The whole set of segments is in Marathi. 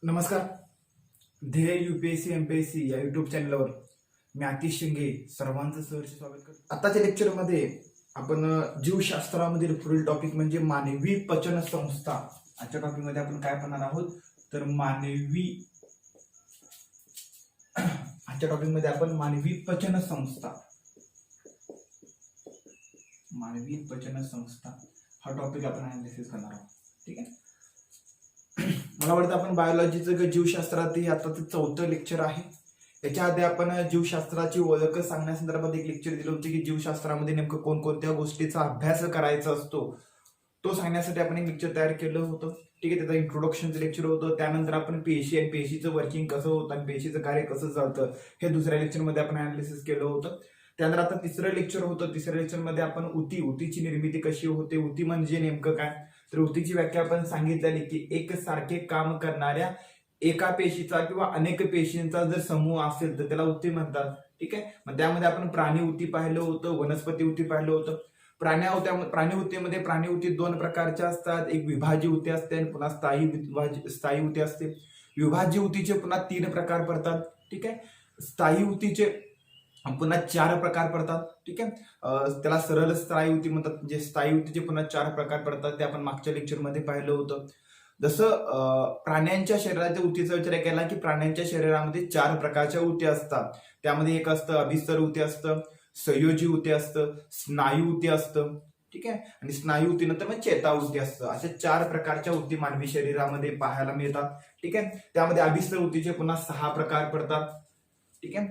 नमस्कार. ध्येय UPSC MPSC या युट्यूब चॅनलवर मी आतिश शिंगे सर्वांचं सहर्ष स्वागत करतो. आताच्या लेक्चरमध्ये आपण जीवशास्त्रामधील पुढील टॉपिक म्हणजे मानवी पचन संस्था. आजच्या टॉपिकमध्ये आपण काय पाहणार आहोत तर आजच्या टॉपिकमध्ये आपण मानवी पचन संस्था हा टॉपिक आपण अनालिसिस करणार आहोत. ठीक आहे. मला वाटतं आपण बायोलॉजीचं जीवशास्त्रात आता ते 4थं लेक्चर आहे. याच्या आधी आपण जीवशास्त्राची ओळख सांगण्यासंदर्भात एक लेक्चर दिलं होतं की जीवशास्त्रामध्ये नेमकं कोणकोणत्या गोष्टीचा अभ्यास करायचा असतो तो सांगण्यासाठी आपण एक लेक्चर तयार केलं होतं. ठीक आहे. त्याचं इंट्रोडक्शनचं लेक्चर होतं. त्यानंतर आपण पेशी आणि पेशीचं वर्किंग कसं होतं आणि पेशीचं कार्य कसं चालतं हे दुसऱ्या लेक्चरमध्ये आपण अनालिसिस केलं होतं. त्यानंतर आता तिसरं लेक्चर होतं. तिसऱ्या लेक्चरमध्ये आपण ऊतीची निर्मिती कशी होते, ऊती म्हणजे नेमकं काय, तर ऊतीची व्याख्या आपण सांगितलेली की एक सारखे काम करणाऱ्या एका पेशीचा किंवा अनेक पेशींचा जर समूह असेल तर त्याला ऊती म्हणतात. ठीक आहे. मग त्यामध्ये आपण प्राणी ऊती पाहिलं होतं, वनस्पती ऊती पाहिलं होतं. प्राणी ऊती दोन प्रकारच्या असतात. एक विभाज्य ऊती असते आणि पुन्हा स्थायी ऊती असते. विभाज्य ऊतीचे पुन्हा 3 प्रकार पडतात. ठीक आहे. स्थायी ऊतीचे पुन्हा 4 प्रकार पडतात. ठीक आहे. त्याला सरळ स्थायी ऊती म्हणतात. जे स्थायी ऊतीचे पुन्हा 4 प्रकार पडतात ते आपण मागच्या लेक्चरमध्ये पाहिलं होतं. जसं प्राण्यांच्या शरीराच्या ऊतीचा विचार केला की प्राण्यांच्या शरीरामध्ये 4 प्रकारच्या ऊती असतात. त्यामध्ये एक असतं अभिस्तर ऊती असतं, संयोजी ऊती असतं, स्नायू ऊती असतं. ठीक आहे. आणि स्नायू ऊतीनंतर मग चेता ऊती असतं. अशा 4 प्रकारच्या ऊती मानवी शरीरामध्ये पाहायला मिळतात. ठीक आहे. त्यामध्ये अभिस्तर ऊतीचे पुन्हा 6 प्रकार पडतात. ठीक आहे.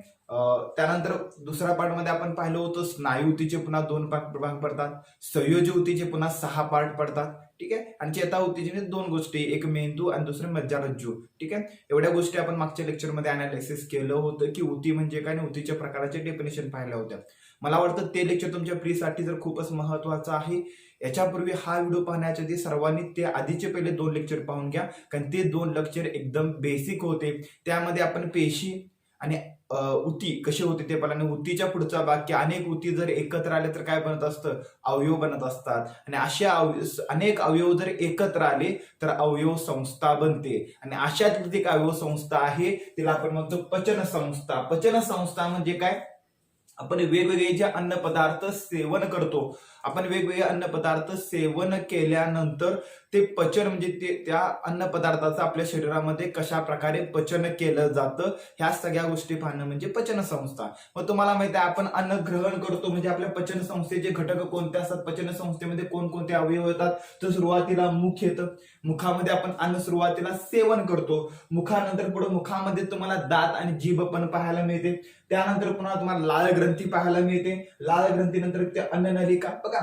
त्यानंतर दुसऱ्या पार्ट मध्ये आपण पाहिलं होतं स्नायू ऊतीचे पुन्हा 2 भाग पडतात, संयोजी ऊतीचे पुन्हा 6 पार्ट पडतात. ठीक आहे. आणि चेता ऊतीचे 2 गोष्टी, एक मेंदू आणि दुसरं मज्जारज्जू. ठीक आहे. एवढ्या गोष्टी आपण मागच्या लेक्चरमध्ये अनालिसिस केलं होतं की ऊती म्हणजे काय आणि ऊतीच्या प्रकाराचे डेफिनेशन पाहिल्या होत्या. मला वाटतं ते लेक्चर तुमच्या प्रीसाठी जर खूपच महत्वाचं आहे. याच्यापूर्वी हा व्हिडिओ पाहण्याच्या आधी सर्वांनी ते आधीचे पहिले 2 लेक्चर पाहून घ्या, कारण ते 2 लेक्चर एकदम बेसिक होते. त्यामध्ये आपण पेशी आणि ऊती कशी होते ते पाहिलं. आणि ऊतीच्या पुढचा भाग की अनेक ऊती जर एकत्र आले तर काय बनत असतं, अवयव बनत असतात. आणि अशा अनेक अवयव जर एकत्र आले तर अवयव संस्था बनते. आणि अशातली एक अवयव संस्था आहे तिला आपण म्हणतो पचन संस्था. पचन संस्था म्हणजे काय, आपण वेगवेगळे जे अन्न पदार्थ सेवन करतो, आपण वेगवेगळे अन्न पदार्थ सेवन केल्यानंतर ते पचन म्हणजे त्या अन्न पदार्थाचं आपल्या शरीरामध्ये कशा प्रकारे पचन केलं जातं ह्या सगळ्या गोष्टी पाहणं म्हणजे पचन संस्था. मग तुम्हाला माहिती आहे आपण अन्न ग्रहण करतो म्हणजे आपल्या पचन संस्थेचे घटक कोणते असतात, पचन संस्थेमध्ये कोणकोणते अवयव येतात, तर सुरुवातीला मुख येतं. मुखामध्ये आपण अन्न सुरुवातीला सेवन करतो. मुखानंतर पुढे मुखामध्ये तुम्हाला दात आणि जीभ पण पाहायला मिळते. त्यानंतर पुन्हा तुम्हाला लाळ ग्रंथी पाहायला मिळते. लाळ ग्रंथीनंतर ते अन्ननलिका. बघा,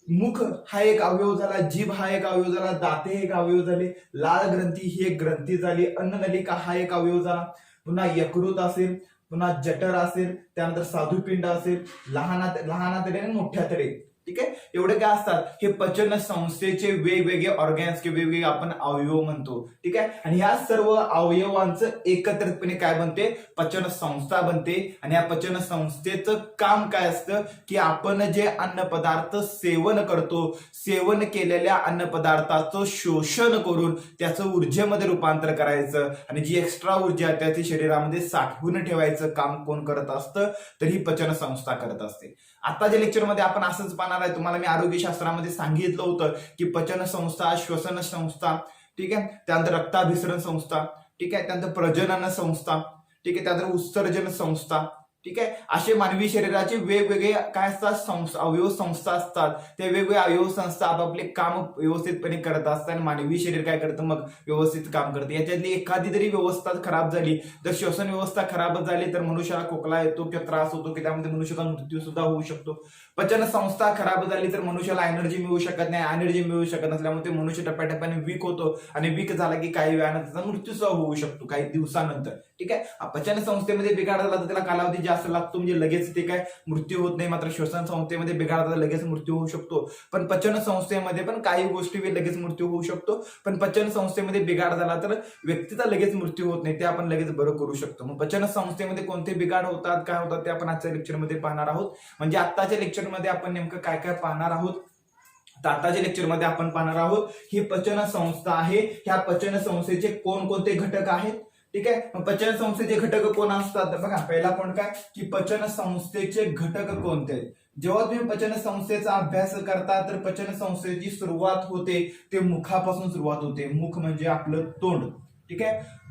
मुख हा एक अवयव झाला, जीभ हा एक अवयव झाला, दाते एक अवयव झाले, लाळ ग्रंथी ही एक ग्रंथी झाली, अन्ननलिका हा एक अवयव झाला. पुन्हा यकृत असेल, पुन्हा जठर असेल, त्यानंतर स्वादुपिंड असेल, लहान आतडे आणि मोठ्या आतडे. ठीक आहे. एवढे काय असतात, हे पचन संस्थेचे वेगवेगळे ऑर्गॅन्स किंवा वेगवेगळे आपण अवयव म्हणतो. ठीक आहे. आणि ह्या सर्व अवयवांचं एकत्रितपणे काय बनते, पचन संस्था बनते. आणि या पचन संस्थेचं काम काय असतं की आपण जे अन्न पदार्थ सेवन करतो, सेवन केलेल्या अन्न पदार्थाचं शोषण करून त्याचं ऊर्जेमध्ये रूपांतर करायचं आणि जी एक्स्ट्रा ऊर्जा त्याची शरीरामध्ये साठवून ठेवायचं काम कोण करत असतं, तर ही पचन संस्था करत असते. आताच्या लेक्चरमध्ये आपण असंच पाहणार आहे. तुम्हाला मी आरोग्यशास्त्रामध्ये सांगितलं होतं की पचन संस्था, श्वसन संस्था, ठीक आहे, त्यानंतर रक्ताभिसरण संस्था, ठीक आहे, त्यानंतर प्रजनन संस्था, ठीक आहे, त्यानंतर उत्सर्जन संस्था. ठीक आहे. असे मानवी शरीराचे वेगवेगळे काय असतात, अवयव संस्था असतात. त्या वेगवेगळ्या अवयव संस्था आपापले काम व्यवस्थितपणे करत असतात आणि मानवी शरीर काय करतं मग व्यवस्थित काम करते. याच्यातली एखादी जरी व्यवस्था खराब झाली, जर श्वसन व्यवस्था खराब झाली तर मनुष्याला खोकला येतो किंवा त्रास होतो की त्यामध्ये मनुष्याचा मृत्यू सुद्धा होऊ शकतो. पचन संस्था खराब झाली तर मनुष्याला एनर्जी मिळू शकत नाही. एनर्जी मिळू शकत नसल्यामुळे ते मनुष्य टप्प्याटप्प्याने वीक होतो आणि वीक झाला की काही वेळानं त्याचा मृत्यू सुद्धा होऊ शकतो काही दिवसानंतर. ठीक आहे. पचन संस्थेमध्ये बिघाड झाला तर त्याला कालावधी जास्त लागतो, म्हणजे लगेच ते काय मृत्यू होत नाही. मात्र श्वसन संस्थेमध्ये बिघाड झाला लगेच मृत्यू होऊ शकतो. पण पचन संस्थेमध्ये पण काही गोष्टी लगेच मृत्यू होऊ शकतो. पण पचन संस्थेमध्ये बिघाड झाला तर व्यक्तीचा लगेच मृत्यू होत नाही, ते आपण लगेच बरं करू शकतो. मग पचन संस्थेमध्ये कोणते बिघाड होतात, काय होतात ते आपण आजच्या लेक्चरमध्ये पाहणार आहोत. म्हणजे आत्ताच्या लेक्चरमध्ये आपण नेमकं काय काय पाहणार आहोत तर आताच्या लेक्चरमध्ये आपण पाहणार आहोत ही पचन संस्था आहे. ह्या पचन संस्थेचे कोणकोणते घटक आहेत, ठीक आहे. मग पचन संस्थेचे घटक कोण असतात, तर बघा पहिला पॉईंट काय की पचन संस्थेचे घटक कोणते आहेत. जेव्हा तुम्ही पचन संस्थेचा अभ्यास करता तर पचन संस्थेची सुरुवात होते ते मुखापासून सुरुवात होते. मुख म्हणजे आपलं तोंड, ठीक आहे.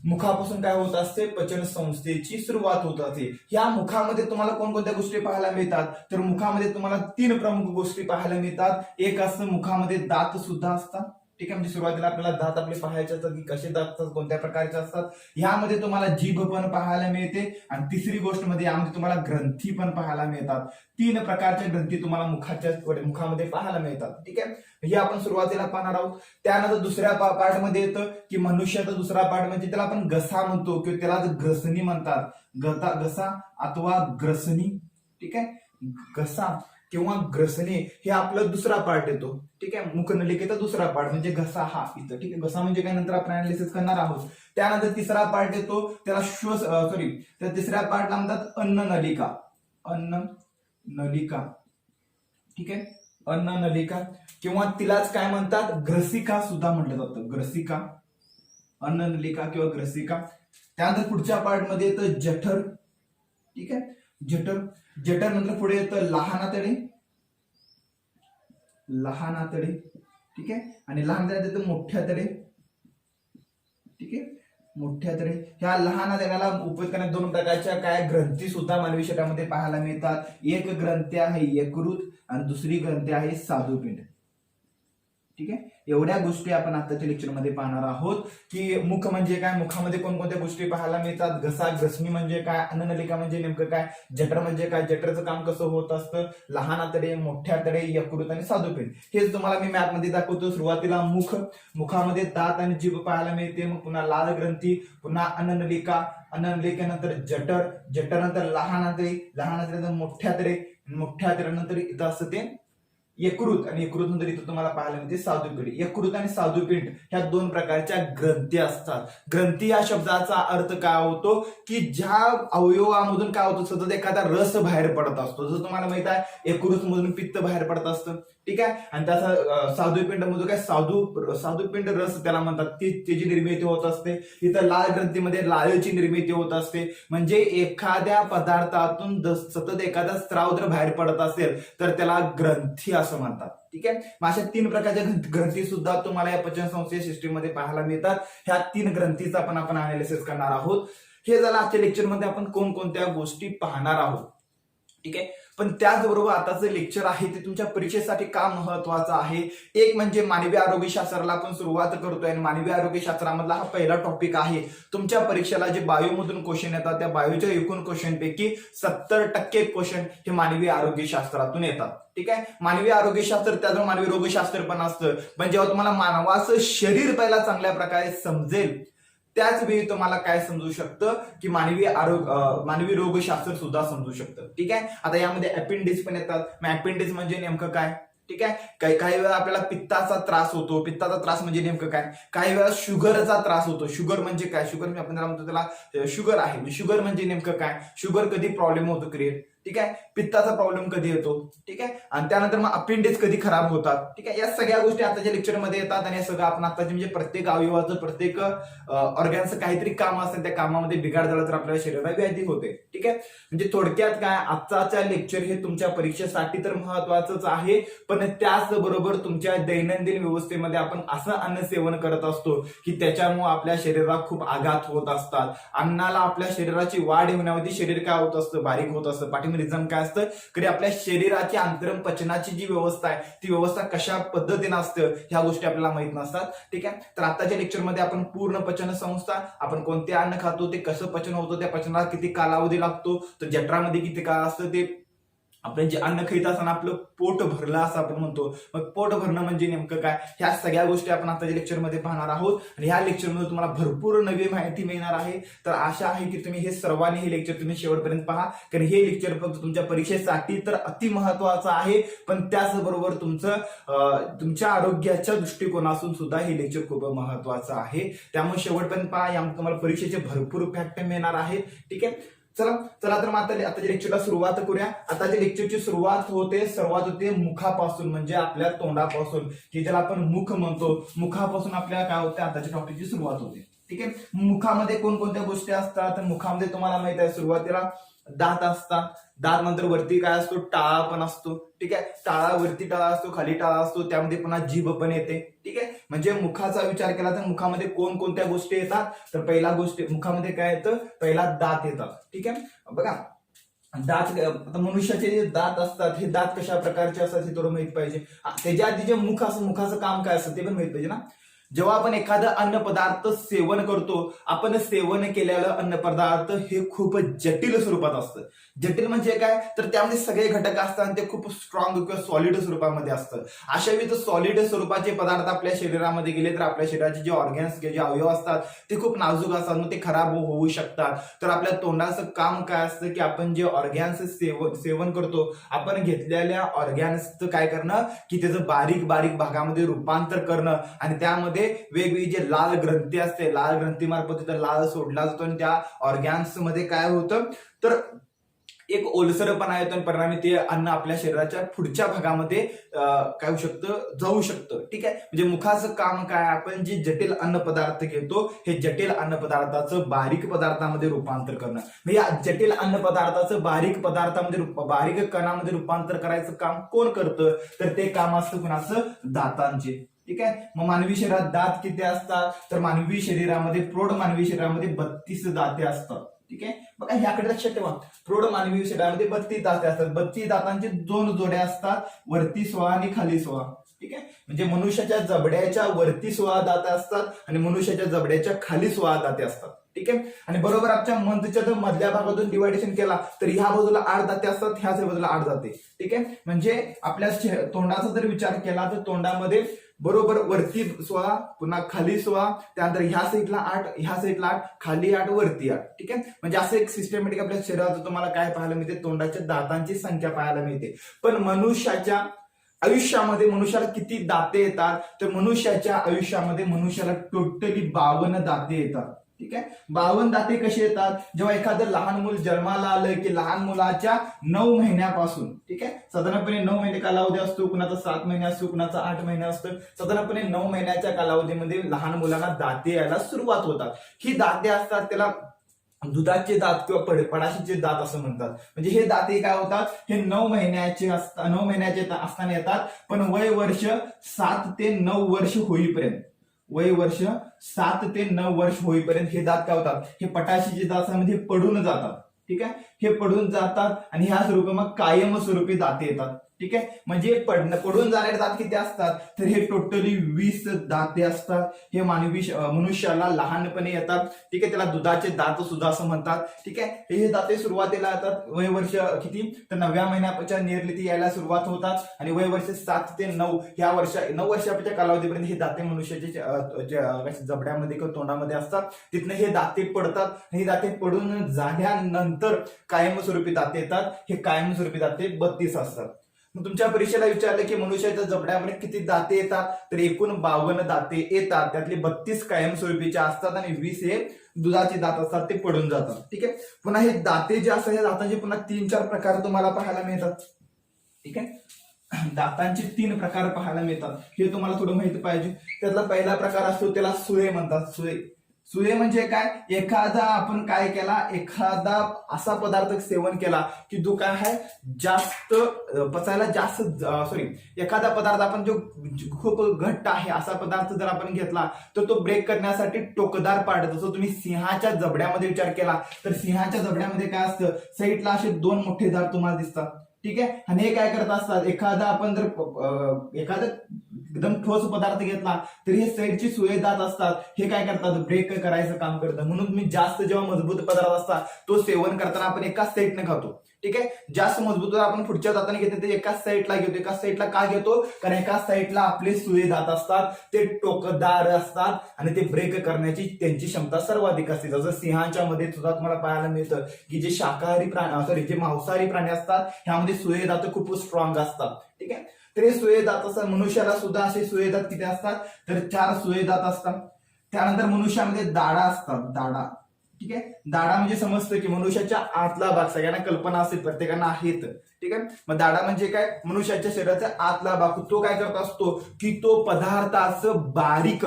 मुखापासून काय होत असते, पचन संस्थेची सुरुवात होत असते. या मुखामध्ये तुम्हाला कोणकोणत्या गोष्टी पाहायला मिळतात, तर मुखामध्ये तुम्हाला 3 प्रमुख गोष्टी पाहायला मिळतात. एक असतं मुखामध्ये दात सुद्धा असतात, ठीक आहे. म्हणजे सुरुवातीला आपल्याला दात आपले पाहायचे असतात की कसे दात असतात, कोणत्या प्रकारचे असतात. ह्यामध्ये तुम्हाला जीभ पण पाहायला मिळते आणि तिसरी गोष्ट मध्ये यामध्ये तुम्हाला ग्रंथी पण पाहायला मिळतात. 3 प्रकारच्या ग्रंथी तुम्हाला मुखामध्ये पाहायला मिळतात, ठीक आहे. हे आपण सुरुवातीला पाहणार आहोत. त्यानंतर दुसऱ्या पार्ट मध्ये येतं की मनुष्याचा दुसरा पार्ट म्हणजे त्याला आपण घसा म्हणतो किंवा त्याला ग्रसनी म्हणतात. घसा अथवा ग्रसनी, ठीक आहे. घसा किंवा ग्रसनी हे आपलं दुसरा पार्ट येतो, ठीक आहे. मुखनलिकेचा दुसरा पार्ट म्हणजे घसा हा इथं, ठीक आहे. घसा म्हणजे काय नंतर आपण अनालिसिस करणार आहोत. त्यानंतर तिसरा पार्ट येतो त्याला त्या तिसऱ्या पार्टला म्हणतात अन्ननलिका. अन्ननलिका, ठीक आहे. अन्ननलिका किंवा तिलाच काय म्हणतात ग्रसिका सुद्धा म्हटलं जातं. ग्रसिका, अन्ननलिका किंवा ग्रसिका. त्यानंतर पुढच्या पार्ट मध्ये येतं जठर, ठीक आहे. जठर नंतर पुढे येतं लहानातडे, ठीक आहे. आणि लहान येतं मोठ्या तडे, ठीक आहे. मोठ्या तडे. ह्या लहान आतड्याला उपयोग करण्यात 2 प्रकारच्या काय ग्रंथी सुद्धा मानवी शरीरामध्ये पाहायला मिळतात. एक ग्रंथी आहे यकृत आणि दुसरी ग्रंथी आहे स्वादुपिंड, ठीक आहे. एवढ्या गोष्टी आपण आताच्या लेक्चरमध्ये पाहणार आहोत की मुख म्हणजे काय, मुखामध्ये कोणकोणत्या गोष्टी पाहायला मिळतात, घसा ग्रसनी म्हणजे काय, अन्ननलिका म्हणजे नेमकं काय, जठर म्हणजे काय, जठरचं काम कसं होत असतं, लहान आतडे, मोठ्या आतडे, यकृत आणि स्वादुपिंड. हेच तुम्हाला मी मॅप मध्ये दाखवतो. सुरुवातीला मुखामध्ये दात आणि जीभ पाहायला मिळते, मग पुन्हा लाल ग्रंथी, पुन्हा अन्ननलिकेनंतर जठरनंतर लहान आतडे, मोठ्या आतड्यानंतर इथं असतं ते यकृत आणि यकृत नंतर इथं तुम्हाला पाहायला मिळते स्वादुपिंड. यकृत आणि स्वादुपिंड ह्या 2 प्रकारच्या ग्रंथी असतात. ग्रंथी या शब्दाचा अर्थ काय होतो की ज्या अवयवामधून काय होतं सतत एखादा रस बाहेर पडत असतो. जसं तुम्हाला माहित आहे यकृत मधून पित्त बाहेर पडत असतं, ठीक आहे. आणि त्याचा स्वादुपिंड मधून काय स्वादुपिंड रस त्याला म्हणतात, त्याची निर्मिती होत असते. इथं लाल ग्रंथीमध्ये लाळेची निर्मिती होत असते. म्हणजे एखाद्या पदार्थातून सतत एखादा स्त्राव जर बाहेर पडत असेल तर त्याला ग्रंथी असं म्हणतात, ठीक आहे. अशा 3 प्रकारच्या ग्रंथी सुद्धा तुम्हाला या पचन संस्थेच्या सिस्टीम मध्ये पाहायला मिळतात. ह्या 3 ग्रंथीचा पण आपण अनालिसिस करणार आहोत. हे झालं आजच्या लेक्चरमध्ये आपण कोणकोणत्या गोष्टी पाहणार आहोत, ठीक आहे. पण त्याचबरोबर आताचं लेक्चर आहे ते तुमच्या परीक्षेसाठी का महत्वाचं आहे. एक म्हणजे मानवी आरोग्यशास्त्राला आपण सुरुवात करतोय आणि मानवी आरोग्यशास्त्रामधला हा पहिला टॉपिक आहे. तुमच्या परीक्षेला जे बायोमधून क्वेश्चन येतात त्या बायोच्या एकूण क्वेश्चन पैकी 70% क्वेश्चन हे मानवी आरोग्यशास्त्रातून येतात, ठीक आहे. मानवी आरोग्यशास्त्र त्याचं मानवी रोगशास्त्र पण असतं. पण जेव्हा तुम्हाला मानवाचं शरीर पहिला चांगल्या प्रकारे समजेल त्याच वेळी तुम्हाला काय समजू शकतं की मानवी रोगशास्त्र सुद्धा समजू शकतं, ठीक आहे. आता यामध्ये अपेंडिक्स पण येतात. मग अपेंडिक्स म्हणजे नेमकं काय, ठीक आहे. काही वेळा आपल्याला पित्ताचा त्रास होतो. पित्ताचा त्रास म्हणजे नेमकं काय, काही वेळा शुगरचा त्रास होतो. शुगर म्हणजे काय, शुगर म्हणजे आपण म्हणतो त्याला शुगर आहे. शुगर म्हणजे नेमकं काय, शुगर कधी प्रॉब्लेम होतो क्रिएट, ठीक आहे. पित्ताचा प्रॉब्लेम कधी येतो, ठीक आहे. आणि त्यानंतर मग अपेंडिक्स कधी खराब होतात, ठीक आहे. या सगळ्या गोष्टी आताच्या लेक्चरमध्ये येतात आणि हे सगळं आपण आताचे म्हणजे प्रत्येक अवयवाचं प्रत्येक ऑर्गॅनचं काहीतरी काम असतं, त्या कामामध्ये बिघाड झाला तर आपल्याला शरीराला व्याधी होते, ठीक आहे. म्हणजे थोडक्यात काय आजचा लेक्चर हे तुमच्या परीक्षेसाठी तर महत्वाचंच आहे, पण त्याचबरोबर तुमच्या दैनंदिन व्यवस्थेमध्ये आपण असं अन्न सेवन करत असतो की त्याच्यामुळे आपल्या शरीराला खूप आघात होत असतात. अन्नाला आपल्या शरीराची वाढ होण्यामध्ये शरीर काय होत असतं, बारीक होत असतं. रिझन काय असतं की आपल्या शरीराची आंतरंग पचनाची जी व्यवस्था आहे ती व्यवस्था कशा पद्धतीने असतं ह्या गोष्टी आपल्याला माहित नसतात, ठीक आहे. तर आताच्या लेक्चरमध्ये आपण पूर्ण पचन संस्था, आपण कोणते अन्न खातो, ते कसं पचन होतं, त्या पचनाला किती कालावधी लागतो, तर जठरामध्ये किती काळ असतं, ते आपण जे अन्न खात असताना आपलं पोट भरलं असं आपण म्हणतो. मग पोट भरणं म्हणजे नेमकं काय, ह्या सगळ्या गोष्टी आपण आताच्या लेक्चरमध्ये पाहणार आहोत. आणि ह्या लेक्चरमध्ये तुम्हाला भरपूर नवी माहिती मिळणार आहे. तर आशा आहे की तुम्ही हे सर्वांनी हे लेक्चर तुम्ही शेवटपर्यंत पहा, कारण हे लेक्चर फक्त तुमच्या परीक्षेसाठी तर अति महत्वाचं आहे, पण त्याचबरोबर तुमच्या आरोग्याच्या दृष्टिकोनातून सुद्धा हे लेक्चर खूप महत्वाचं आहे. त्यामुळे शेवटपर्यंत पहा, यामध्ये तुम्हाला परीक्षेचे भरपूर फॅक्ट मिळणार आहेत, ठीक आहे. चला तर मग आताच्या लेक्चरला सुरुवात करूया. आताच्या लेक्चरची सुरुवात होते मुखापासून, म्हणजे आपल्या तोंडापासून, की ज्याला आपण मुख म्हणतो. मुखापासून आपल्याला काय होते, आताच्या टॉपिकची सुरुवात होते. ठीक आहे. मुखामध्ये कोणकोणत्या गोष्टी असतात, तर मुखामध्ये तुम्हाला माहित आहे सुरुवातीला दात असतात. दात नंतर वरती काय असतो, टाळा पण असतो. ठीक आहे. वरती टाळा असतो, खाली टाळा असतो, त्यामध्ये पुन्हा जीभ पण येते. ठीक आहे. म्हणजे मुखाचा विचार केला तर मुखामध्ये कोणकोणत्या गोष्टी येतात, तर पहिला गोष्ट मुखामध्ये काय येतं, पहिला दात येतात. ठीक आहे. बघा दात, मनुष्याचे जे दात असतात हे दात कशा प्रकारचे असतात हे थोडं माहित पाहिजे. त्याच्या आधी जे मुखाचं काम काय असतं ते पण माहित पाहिजे ना. जेव्हा आपण एखादं अन्न पदार्थ सेवन करतो, आपण सेवन केलेलं अन्न पदार्थ हे खूप जटिल स्वरूपात असतं. जटिल म्हणजे काय, तर त्यामध्ये सगळे घटक असतात आणि ते खूप स्ट्रॉंग किंवा सॉलिड स्वरूपामध्ये असतं. अशा विविध सॉलिड स्वरूपाचे पदार्थ आपल्या शरीरामध्ये गेले तर आपल्या शरीराचे जे ऑर्गन्स, जे अवयव असतात ते खूप नाजूक असतात, मग ते खराब होऊ शकतात. तर आपल्या तोंडाचं काम काय असतं, की आपण जे ऑर्गन्स सेवन करतो, आपण घेतलेल्या ऑर्गन्सचं काय करणं, की त्याचं बारीक बारीक भागामध्ये रूपांतर करणं आणि त्यामध्ये वेगवेगळी जे लाल ग्रंथी असते, लाल ग्रंथीमार्फत तिथं लाल सोडला जातो आणि त्या ऑर्गन्स मध्ये काय होतं, तर एक ओलसरपणा येतो आणि परिणामी ते अन्न आपल्या शरीराच्या पुढच्या भागामध्ये काय होऊ शकतं, जाऊ शकतं. ठीक आहे. म्हणजे मुखाचं काम काय, आपण जे जटिल अन्न पदार्थ घेतो हे जटिल अन्न पदार्थाचं बारीक पदार्थामध्ये रूपांतर करणं. म्हणजे या जटिल अन्न पदार्थाचं बारीक कणामध्ये रूपांतर करायचं काम कोण करतं, तर ते काम असतं कुणाचं, दातांचे. ठीक आहे. मग मानवी शरीरात दात किती असतात, तर प्रौढ मानवी शरीरामध्ये 32 दाते असतात. ठीक आहे. बघा ह्याकडे लक्षात ठेवा, प्रौढ मानवी शरीरामध्ये 32 दाते असतात. 32 दातांची 2 जोड्या असतात, वरती 16 आणि खाली 16. ठीक आहे. म्हणजे मनुष्याच्या जबड्याच्या वरती 16 दाते असतात आणि मनुष्याच्या जबड्याच्या खाली 16 दाते असतात. ठीक आहे. आणि बरोबर आपल्या मंतच्या मधल्या भागातून डिवायडेशन केला तर ह्या बाजूला 8 दाते असतात, ह्याच बाजूला 8 दाते. ठीक आहे. म्हणजे आपल्या तोंडाचा जर विचार केला तर तोंडामध्ये बरोबर वरती 16, पुन्हा खाली 16, त्यानंतर ह्या साईडला 8, ह्या साईडला 8, खाली 8, वरती 8. ठीक आहे. म्हणजे असं एक सिस्टमॅटिक आपल्या शरीरात तुम्हाला काय पाहायला मिळते, तोंडाच्या दातांची संख्या पाहायला मिळते. पण मनुष्याच्या आयुष्यामध्ये मनुष्याला किती दाते येतात, तर मनुष्याच्या आयुष्यामध्ये मनुष्याला टोटली 52 दाते येतात. ठीक आहे. 52 दाते कशी येतात, जेव्हा एखादं लहान मूल जन्माला आलं की लहान मुलाच्या 9 महिन्यापासून, ठीक आहे, साधारणपणे 9 महिने कालावधी असतो, कुणाचा 7 महिने असतो, कुणाचा 8 महिने असतो, साधारणपणे 9 महिन्याच्या कालावधीमध्ये लहान मुलांना दाते यायला सुरुवात होतात. ही दाते असतात त्याला दुधाचे दात किंवा पडाशीचे दात असं म्हणतात. म्हणजे हे दाते काय होतात, हे 9 महिन्याचे असताना येतात, पण वय वर्ष 7 ते 9 वर्ष होईपर्यंत, वय वर्ष 7 ते 9 वर्ष होईपर्यंत हे दात काय होतात, हे पटाशीचे दातांमध्ये पडून जातात. ठीक आहे. हे पडून जातात आणि ह्या स्वरूपी मग कायमस्वरूपी दाते येतात. ठीक आहे. म्हणजे पडून जाणारे दात किती असतात, तर हे टोटली 20 दाते असतात. हे मनुष्याला लहानपणी येतात. ठीक आहे. त्याला दुधाचे दात सुद्धा असं म्हणतात. ठीक आहे. हे दाते सुरुवातीला येतात वय वर्ष किती, तर 9व्या महिन्याच्या नियरली ती यायला सुरुवात होतात आणि वय वर्ष 7 ते 9 9 वर्षाच्या कालावधीपर्यंत हे दाते मनुष्याच्या जबड्यामध्ये किंवा तोंडामध्ये असतात. तिथनं हे दाते पडतात. हे दाते पडून झाल्यानंतर कायमस्वरूपी दाते येतात. हे कायमस्वरूपी दाते 32 असतात. मग तुमच्या परीक्षेला विचारलं की मनुष्याच्या जबड्यामध्ये किती दाते येतात, तर एकूण 52 दाते येतात. त्यातले 32 कायमस्वरूपीचे असतात आणि 20 हे दुधाचे दात असतात, ते पडून जातात. ठीक आहे. पुन्हा हे दाते जे असतात या दातांचे पुन्हा 3-4 प्रकार तुम्हाला पाहायला मिळतात. ठीक आहे. दातांचे 3 प्रकार पाहायला मिळतात, हे तुम्हाला थोडं माहिती पाहिजे. त्यातला पहिला प्रकार असतो त्याला सुळे म्हणतात. सुळे म्हणजे काय, एखादा आपण काय केला, एखादा असा पदार्थ सेवन केला की जो काय आहे जास्त पचायला एखादा पदार्थ आपण जो खूप घट्ट आहे असा पदार्थ जर आपण घेतला तर तो ब्रेक करण्यासाठी टोकदार पार्ट, जसं तुम्ही सिंहाच्या जबड्यामध्ये विचार केला तर सिंहाच्या जबड्यामध्ये काय असतं, साईडला असे 2 मोठे दार तुम्हाला दिसतात. ठीक आहे. आणि हे काय करत असतात, आपण जर एखादा एकदम ठोस पदार्थ घेतला तर हे साईडची सुळे दात असतात, हे काय करतात, ब्रेक करायचं काम करतात. म्हणून तुम्ही जास्त जेव्हा मजबूत पदार्थ असतात तो सेवन करताना आपण एकाच साईडने खातो. ठीक आहे. जास्त मजबूत आपण पुढच्या दाताने घेतो ते एकाच साईडला घेतो. एकाच साईडला का घेतो, कारण एकाच साईडला आपले सुळे दात असतात, ते टोकदार असतात आणि ते ब्रेक करण्याची त्यांची क्षमता सर्वाधिक असते. जसं सिंहाच्या मध्ये सुद्धा तुम्हाला पाहायला मिळतं की जे जे मांसाहारी प्राणी असतात ह्यामध्ये सुळे दात खूप स्ट्रॉंग असतात. ठीक आहे. तर हे सुळे दात असतात. मनुष्याला सुद्धा असे सुळे दात किती असतात, तर 4 सुळे दात असतात. त्यानंतर मनुष्यामध्ये दाढा असतात, दाढा ठीक आहे. दाढा म्हणजे समजतं की मनुष्याच्या आतला भाग, सगळ्यांना कल्पना असेल, प्रत्येकांना आहेत. ठीक आहे. मग दाढा म्हणजे काय, मनुष्याच्या शरीराचा आतला भाग. तो काय करत असतो की तो पदार्थाचं बारीक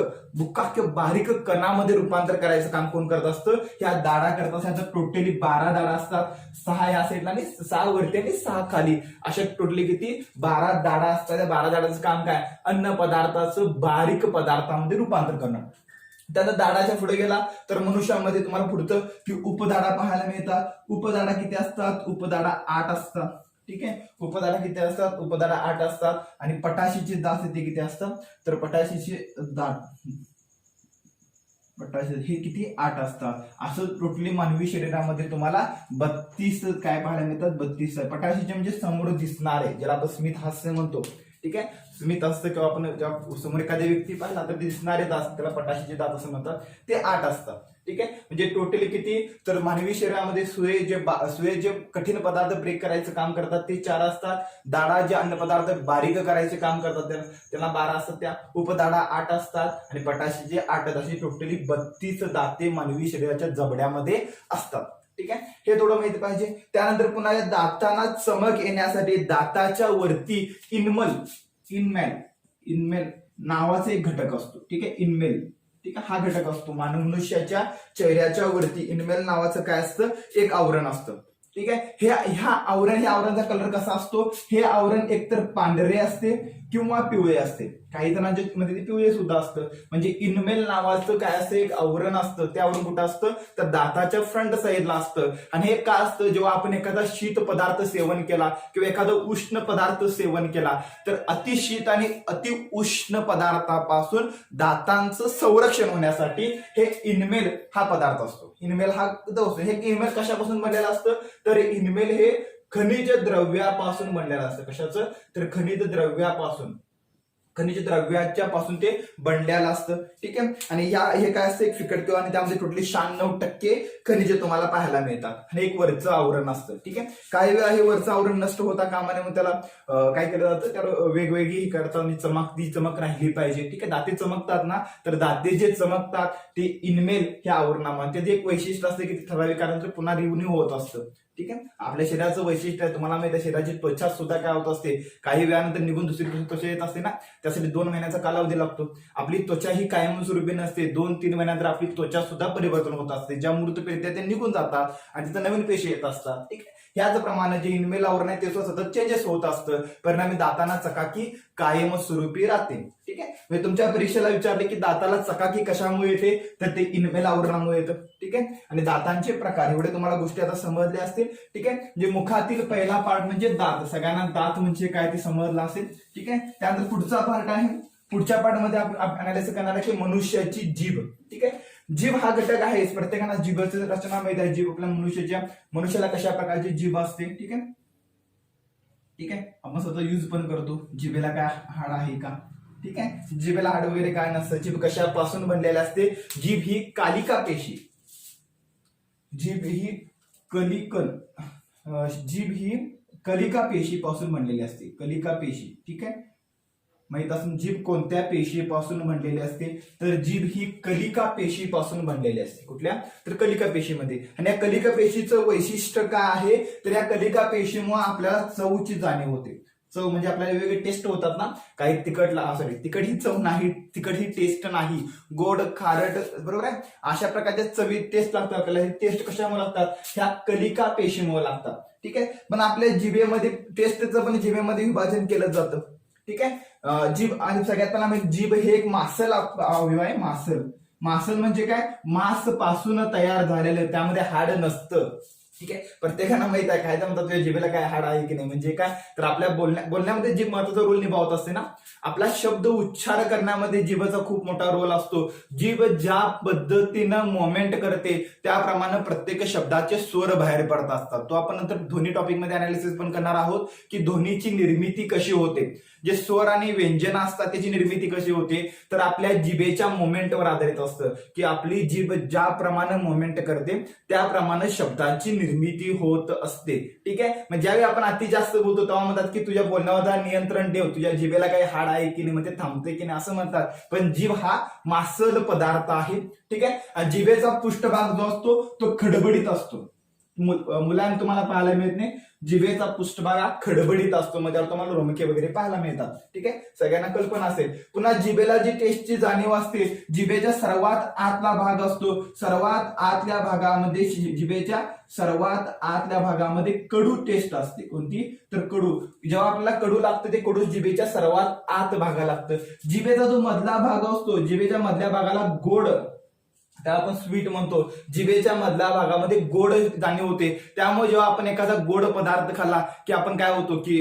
बारीक कणामध्ये रूपांतर करायचं काम कोण करत असतं, ह्या दाढा करत असतात. टोटली 12 दाढा असतात, 6 या साईडला आणि 6 वरती आणि 6 खाली, अशा टोटली किती 12 दाढा असतात. त्या 12 दाढाचं काम काय, अन्न पदार्थाचं बारीक पदार्थामध्ये रूपांतर करणं. त्यानंतर दाढाच्या पुढे गेला तर मनुष्यामध्ये तुम्हाला पुढचं की उपदाढा पाहायला मिळतात. उपदाढा किती असतात, उपदाढा 8 असतात. ठीक आहे. उपदाढा किती असतात, उपदाढा 8 असतात. आणि पटाशीचे दात ते किती असतात, तर पटाशीचे दात हे किती 8 असतात. असं टोटली मानवी शरीरामध्ये तुम्हाला 32 काय पाहायला मिळतात, 32. पटाशीचे म्हणजे समोर दिसणारे, ज्याला आपण स्मित हास्य म्हणतो. ठीक आहे. स्मित हास्य किंवा आपण जेव्हा समोर एखादी व्यक्ती पाहिला तर ते दिसणारे दात, त्याला पटाशीचे दात असं म्हणतात, ते 8 असतात. ठीक आहे. म्हणजे टोटली किती, तर मानवी शरीरामध्ये सुये जे कठीण पदार्थ ब्रेक करायचं काम करतात ते 4 असतात. दाढा जे अन्न पदार्थ बारीक करायचे काम करतात त्यांना 12 असतात. त्या उपदाढा 8 असतात आणि पटाशीचे 8. अशी टोटली 32 दाते मानवी शरीराच्या जबड्यामध्ये असतात. ठीक आहे. हे थोडं माहिती पाहिजे. त्यानंतर पुन्हा या दातांना चमक येण्यासाठी दाताच्या वरती इनमेल नावाचा एक घटक असतो. ठीक आहे. इनमेल, ठीक आहे, हा घटक असतो. मनुष्याच्या चेहऱ्याच्या वरती इनमेल नावाचं काय असतं, एक आवरण असतं. ठीक आहे. ह्या आवरणाचा कलर कसा असतो, हे आवरण एकतर पांढरे असते किंवा पिवळे असते. काही जणांच्या मध्ये ते पिवळे सुद्धा असतं. म्हणजे इनमेल नावाचं काय असतं, एक आवरण असतं. ते आवरण कुठं असतं, तर दाताच्या फ्रंट साईडला असतं. आणि हे काय असतं, जेव्हा आपण एखादा शीत पदार्थ सेवन केला किंवा एखादा उष्ण पदार्थ सेवन केला तर अतिशीत आणि अति उष्ण पदार्थापासून दातांचं संरक्षण होण्यासाठी हे इनमेल हा पदार्थ असतो. इनमेल हा असतो. हे इनमेल कशापासून बनलेलं असतं, तर इनमेल हे खनिज द्रव्यापासून बनलेलं असतं. कशाचं, तर खनिज द्रव्याच्या पासून ते बनलेलं असतं. ठीक आहे. आणि हे काय असतं, एक फिकट किंवा आणि त्यामध्ये टोटली 96% खनिजे तुम्हाला पाहायला मिळतात. आणि एक वरचं आवरण असतं. ठीक आहे. काही वेळा हे वरचं आवरण नष्ट होता कामा नये, मग त्याला काय केलं जातं, त्याला वेगवेगळी करता ती चमक राहिली पाहिजे. ठीक आहे. दाते चमकतात ना, तर दाते जे चमकतात ते इनमेल ह्या आवरणामध्ये, त्याचे एक वैशिष्ट्य असतं की ठराविक कालानंतर पुन्हा रिन्यू होत असतं. ठीक आहे. आपल्या शरीराचं वैशिष्ट्य आहे, तुम्हाला माहिती आहे, शरीराची त्वचा सुद्धा काय होत असते, काही वेळानंतर निघून दुसरी त्वचा येत असते ना, त्यासाठी 2 महिन्याचा कालावधी लागतो. आपली त्वचा ही कायमस्वरूपी नसते. 2-3 महिन्यानंतर आपली त्वचा सुद्धा परिवर्तन होत असते. ज्या मृत पेशी ते निघून जातात आणि तिथं नवीन पेशी येत असतात. ठीक आहे. ह्याचप्रमाणे जे इनमेल आवरण आहे ते सतत चेंजेस होत असतं. परिणामी दातांना चकाकी कायमस्वरूपी राहते. ठीक आहे. म्हणजे तुमच्या परीक्षेला विचारले की दाताला चकाकी कशामुळे येते, तर ते इनमेल आवरणामुळे येतं. ठीक आहे. आणि दातांचे प्रकार, एवढे तुम्हाला गोष्टी आता समजल्या असतील. ठीक आहे. म्हणजे मुखातील पहिला पार्ट म्हणजे दात, सगळ्यांना दात म्हणजे काय ते समजलं असेल. ठीक आहे. त्यानंतर पुढचा पार्ट आहे, पुढच्या पार्टमध्ये आपण अनालिसिस करणार आहे की मनुष्याची जीभ. ठीक आहे. जीभ हा घटक आहे. प्रत्येकाला जीभची रचना माहिती आहे. जीभ आपल्या मनुष्याला कशा प्रकारची जीभ असते. ठीक आहे. ठीक आहे. आपण स्वतः यूज पण करतो. जिभेला काय हाड आहे का. ठीक आहे. जिभेला हाड वगैरे काय नसतं. जीभ कशापासून बनलेली असते, जीभ ही कालिका पेशी, जीभ ही कलिका पेशीपासून बनलेली असते. कलिका पेशी. ठीक आहे. माहित असून जीभ कोणत्या पेशीपासून बनलेली असते, तर जीभ ही कलिका पेशीपासून बनलेली असते. कुठल्या, तर कलिका पेशीमध्ये. आणि या कलिका पेशीचं वैशिष्ट्य काय आहे, तर या कलिका पेशीमुळे आपल्याला चवची जाणीव होते. चव म्हणजे आपल्याला वेगवेगळे टेस्ट होतात ना, काही तिखट ही चव नाही, तिखट ही टेस्ट नाही, गोड खारट, बरोबर आहे, अशा प्रकारच्या चवी टेस्ट लागतात आपल्याला. हे टेस्ट कशामुळे लागतात, ह्या कलिका पेशीमुळे लागतात. ठीक आहे. पण आपल्या जिभेमध्ये टेस्टचं पण जिभेमध्ये विभाजन केलं जातं. ठीक आहे. जीभ, आणि सगळ्यात पहिला म्हणजे जीभ हे एक मासल अवयव आहे. मासल म्हणजे काय, मांस पासून तयार झालेलं, त्यामध्ये हाड नसतं. ठीक आहे. प्रत्येकाला माहित आहे काय म्हणतात, तुझ्या जिभेला काय हाड आहे की नाही. म्हणजे काय, तर आपल्या बोलण्यामध्ये जीभ महत्वाचा रोल निभावत असते ना. आपला शब्द उच्चार करण्यामध्ये जीभचा खूप मोठा रोल असतो. जीभ ज्या पद्धतीनं मोमेंट करते त्याप्रमाणे प्रत्येक शब्दाचे स्वर बाहेर पडत असतात. तो आपण नंतर ध्वनी टॉपिक मध्ये अनालिसिस पण करणार आहोत की ध्वनीची निर्मिती कशी होते, जे स्वर आणि व्यंजन असतात त्याची निर्मिती कशी होते, तर आपल्या जिभेच्या मोमेंटवर आधारित असतं की आपली जीभ ज्याप्रमाणे मोमेंट करते त्याप्रमाणे शब्दांची निर्मिती होत असते. ठीक आहे. म्हणजे ज्यावेळी आपण अति जास्त बोलतो तेव्हा म्हणतात की तुझ्या बोलण्यावर नियंत्रण ठेव, तुझ्या जिभेला काही हाड आहे की नाही, मग ते थांबते की नाही असं म्हणतात. पण जीभ हा मांसल पदार्थ आहे. ठीक आहे. आणि जिभेचा पृष्ठभाग जो असतो तो खडबडीत असतो. मुलांना तुम्हाला पाहायला मिळत नाही, जिभेचा पृष्ठभाग हा खडबडीत असतो, मग त्यावर तुम्हाला रोमके वगैरे पाहायला मिळतात. ठीक आहे. सगळ्यांना कल्पना असेल. पुन्हा जिभेला जी टेस्टची जाणीव असते, जिभेच्या सर्वात आतला भाग असतो, सर्वात आतल्या भागामध्ये जिभेच्या सर्वात आतल्या भागामध्ये कडू टेस्ट असते. कोणती तर कडू. जेव्हा आपल्याला कडू लागतं ते कडू जिभेच्या सर्वात आत भागाला लागतं. जिभेचा जो मधला भाग असतो, जिभेच्या मधल्या भागाला गोड, त्याला आपण स्वीट म्हणतो, जिभेच्या मधल्या भागामध्ये गोड जाणीव होते. त्यामुळे जेव्हा आपण एखादा गोड पदार्थ खाल्ला की आपण काय होतो की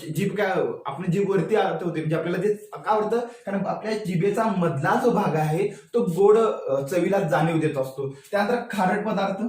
जीभ काय आपण जीभ वरती होते, म्हणजे आपल्याला ते का आवडतं, कारण आपल्या जिभेचा मधला जो भाग आहे तो गोड चवीला जाणीव देत असतो. त्यानंतर खारट पदार्थ.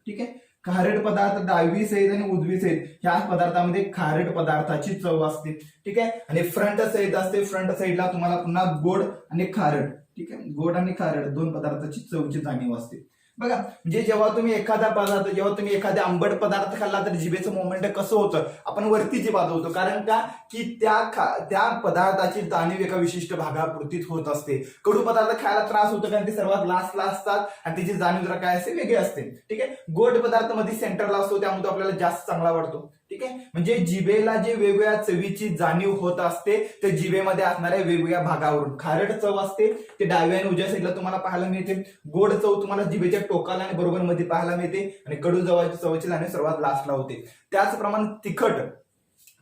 ठीक आहे. खारट पदार्थ डावी साईड आणि उजवी साईड ह्या पदार्थामध्ये खारट पदार्थाची चव असते. ठीक आहे. आणि फ्रंट साईड असते, फ्रंट साईडला तुम्हाला पुन्हा गोड आणि खारट. ठीक आहे. गोड आणि खारट दोन पदार्थाची चवची जाणीव असते. बघा, म्हणजे जेव्हा तुम्ही एखादा पदार्थ, जेव्हा तुम्ही एखादा आंबट पदार्थ खाल्ला तर जिभेचं मोमेंट कसं होतं, आपण वरती जीभ वाजवतो. कारण का की त्या पदार्थाची जाणीव एका विशिष्ट भागापुरतीच होत असते. कडू पदार्थ खायला त्रास होतो कारण ते सर्वात लास्टला असतात आणि त्याची जाणीव जरा काय असते, वेगळी असते. ठीक आहे. गोड पदार्थ मध्ये सेंटरला असतो, त्यामुळे तो आपल्याला जास्त चांगला वाटतो. ठीक आहे. म्हणजे जिभेला जे वेगवेगळ्या चवीची जाणीव होत असते ते जिभेमध्ये असणाऱ्या वेगवेगळ्या भागावरून. खारट चव असते ते डाव्या आणि उजव्या साईडला तुम्हाला पाहायला मिळते. गोड चव तुम्हाला जिभेच्या टोकाला आणि बरोबर मध्ये पाहायला मिळते आणि कडू चवची जाणीव सर्वात लास्टला होते. त्याचप्रमाणे तिखट,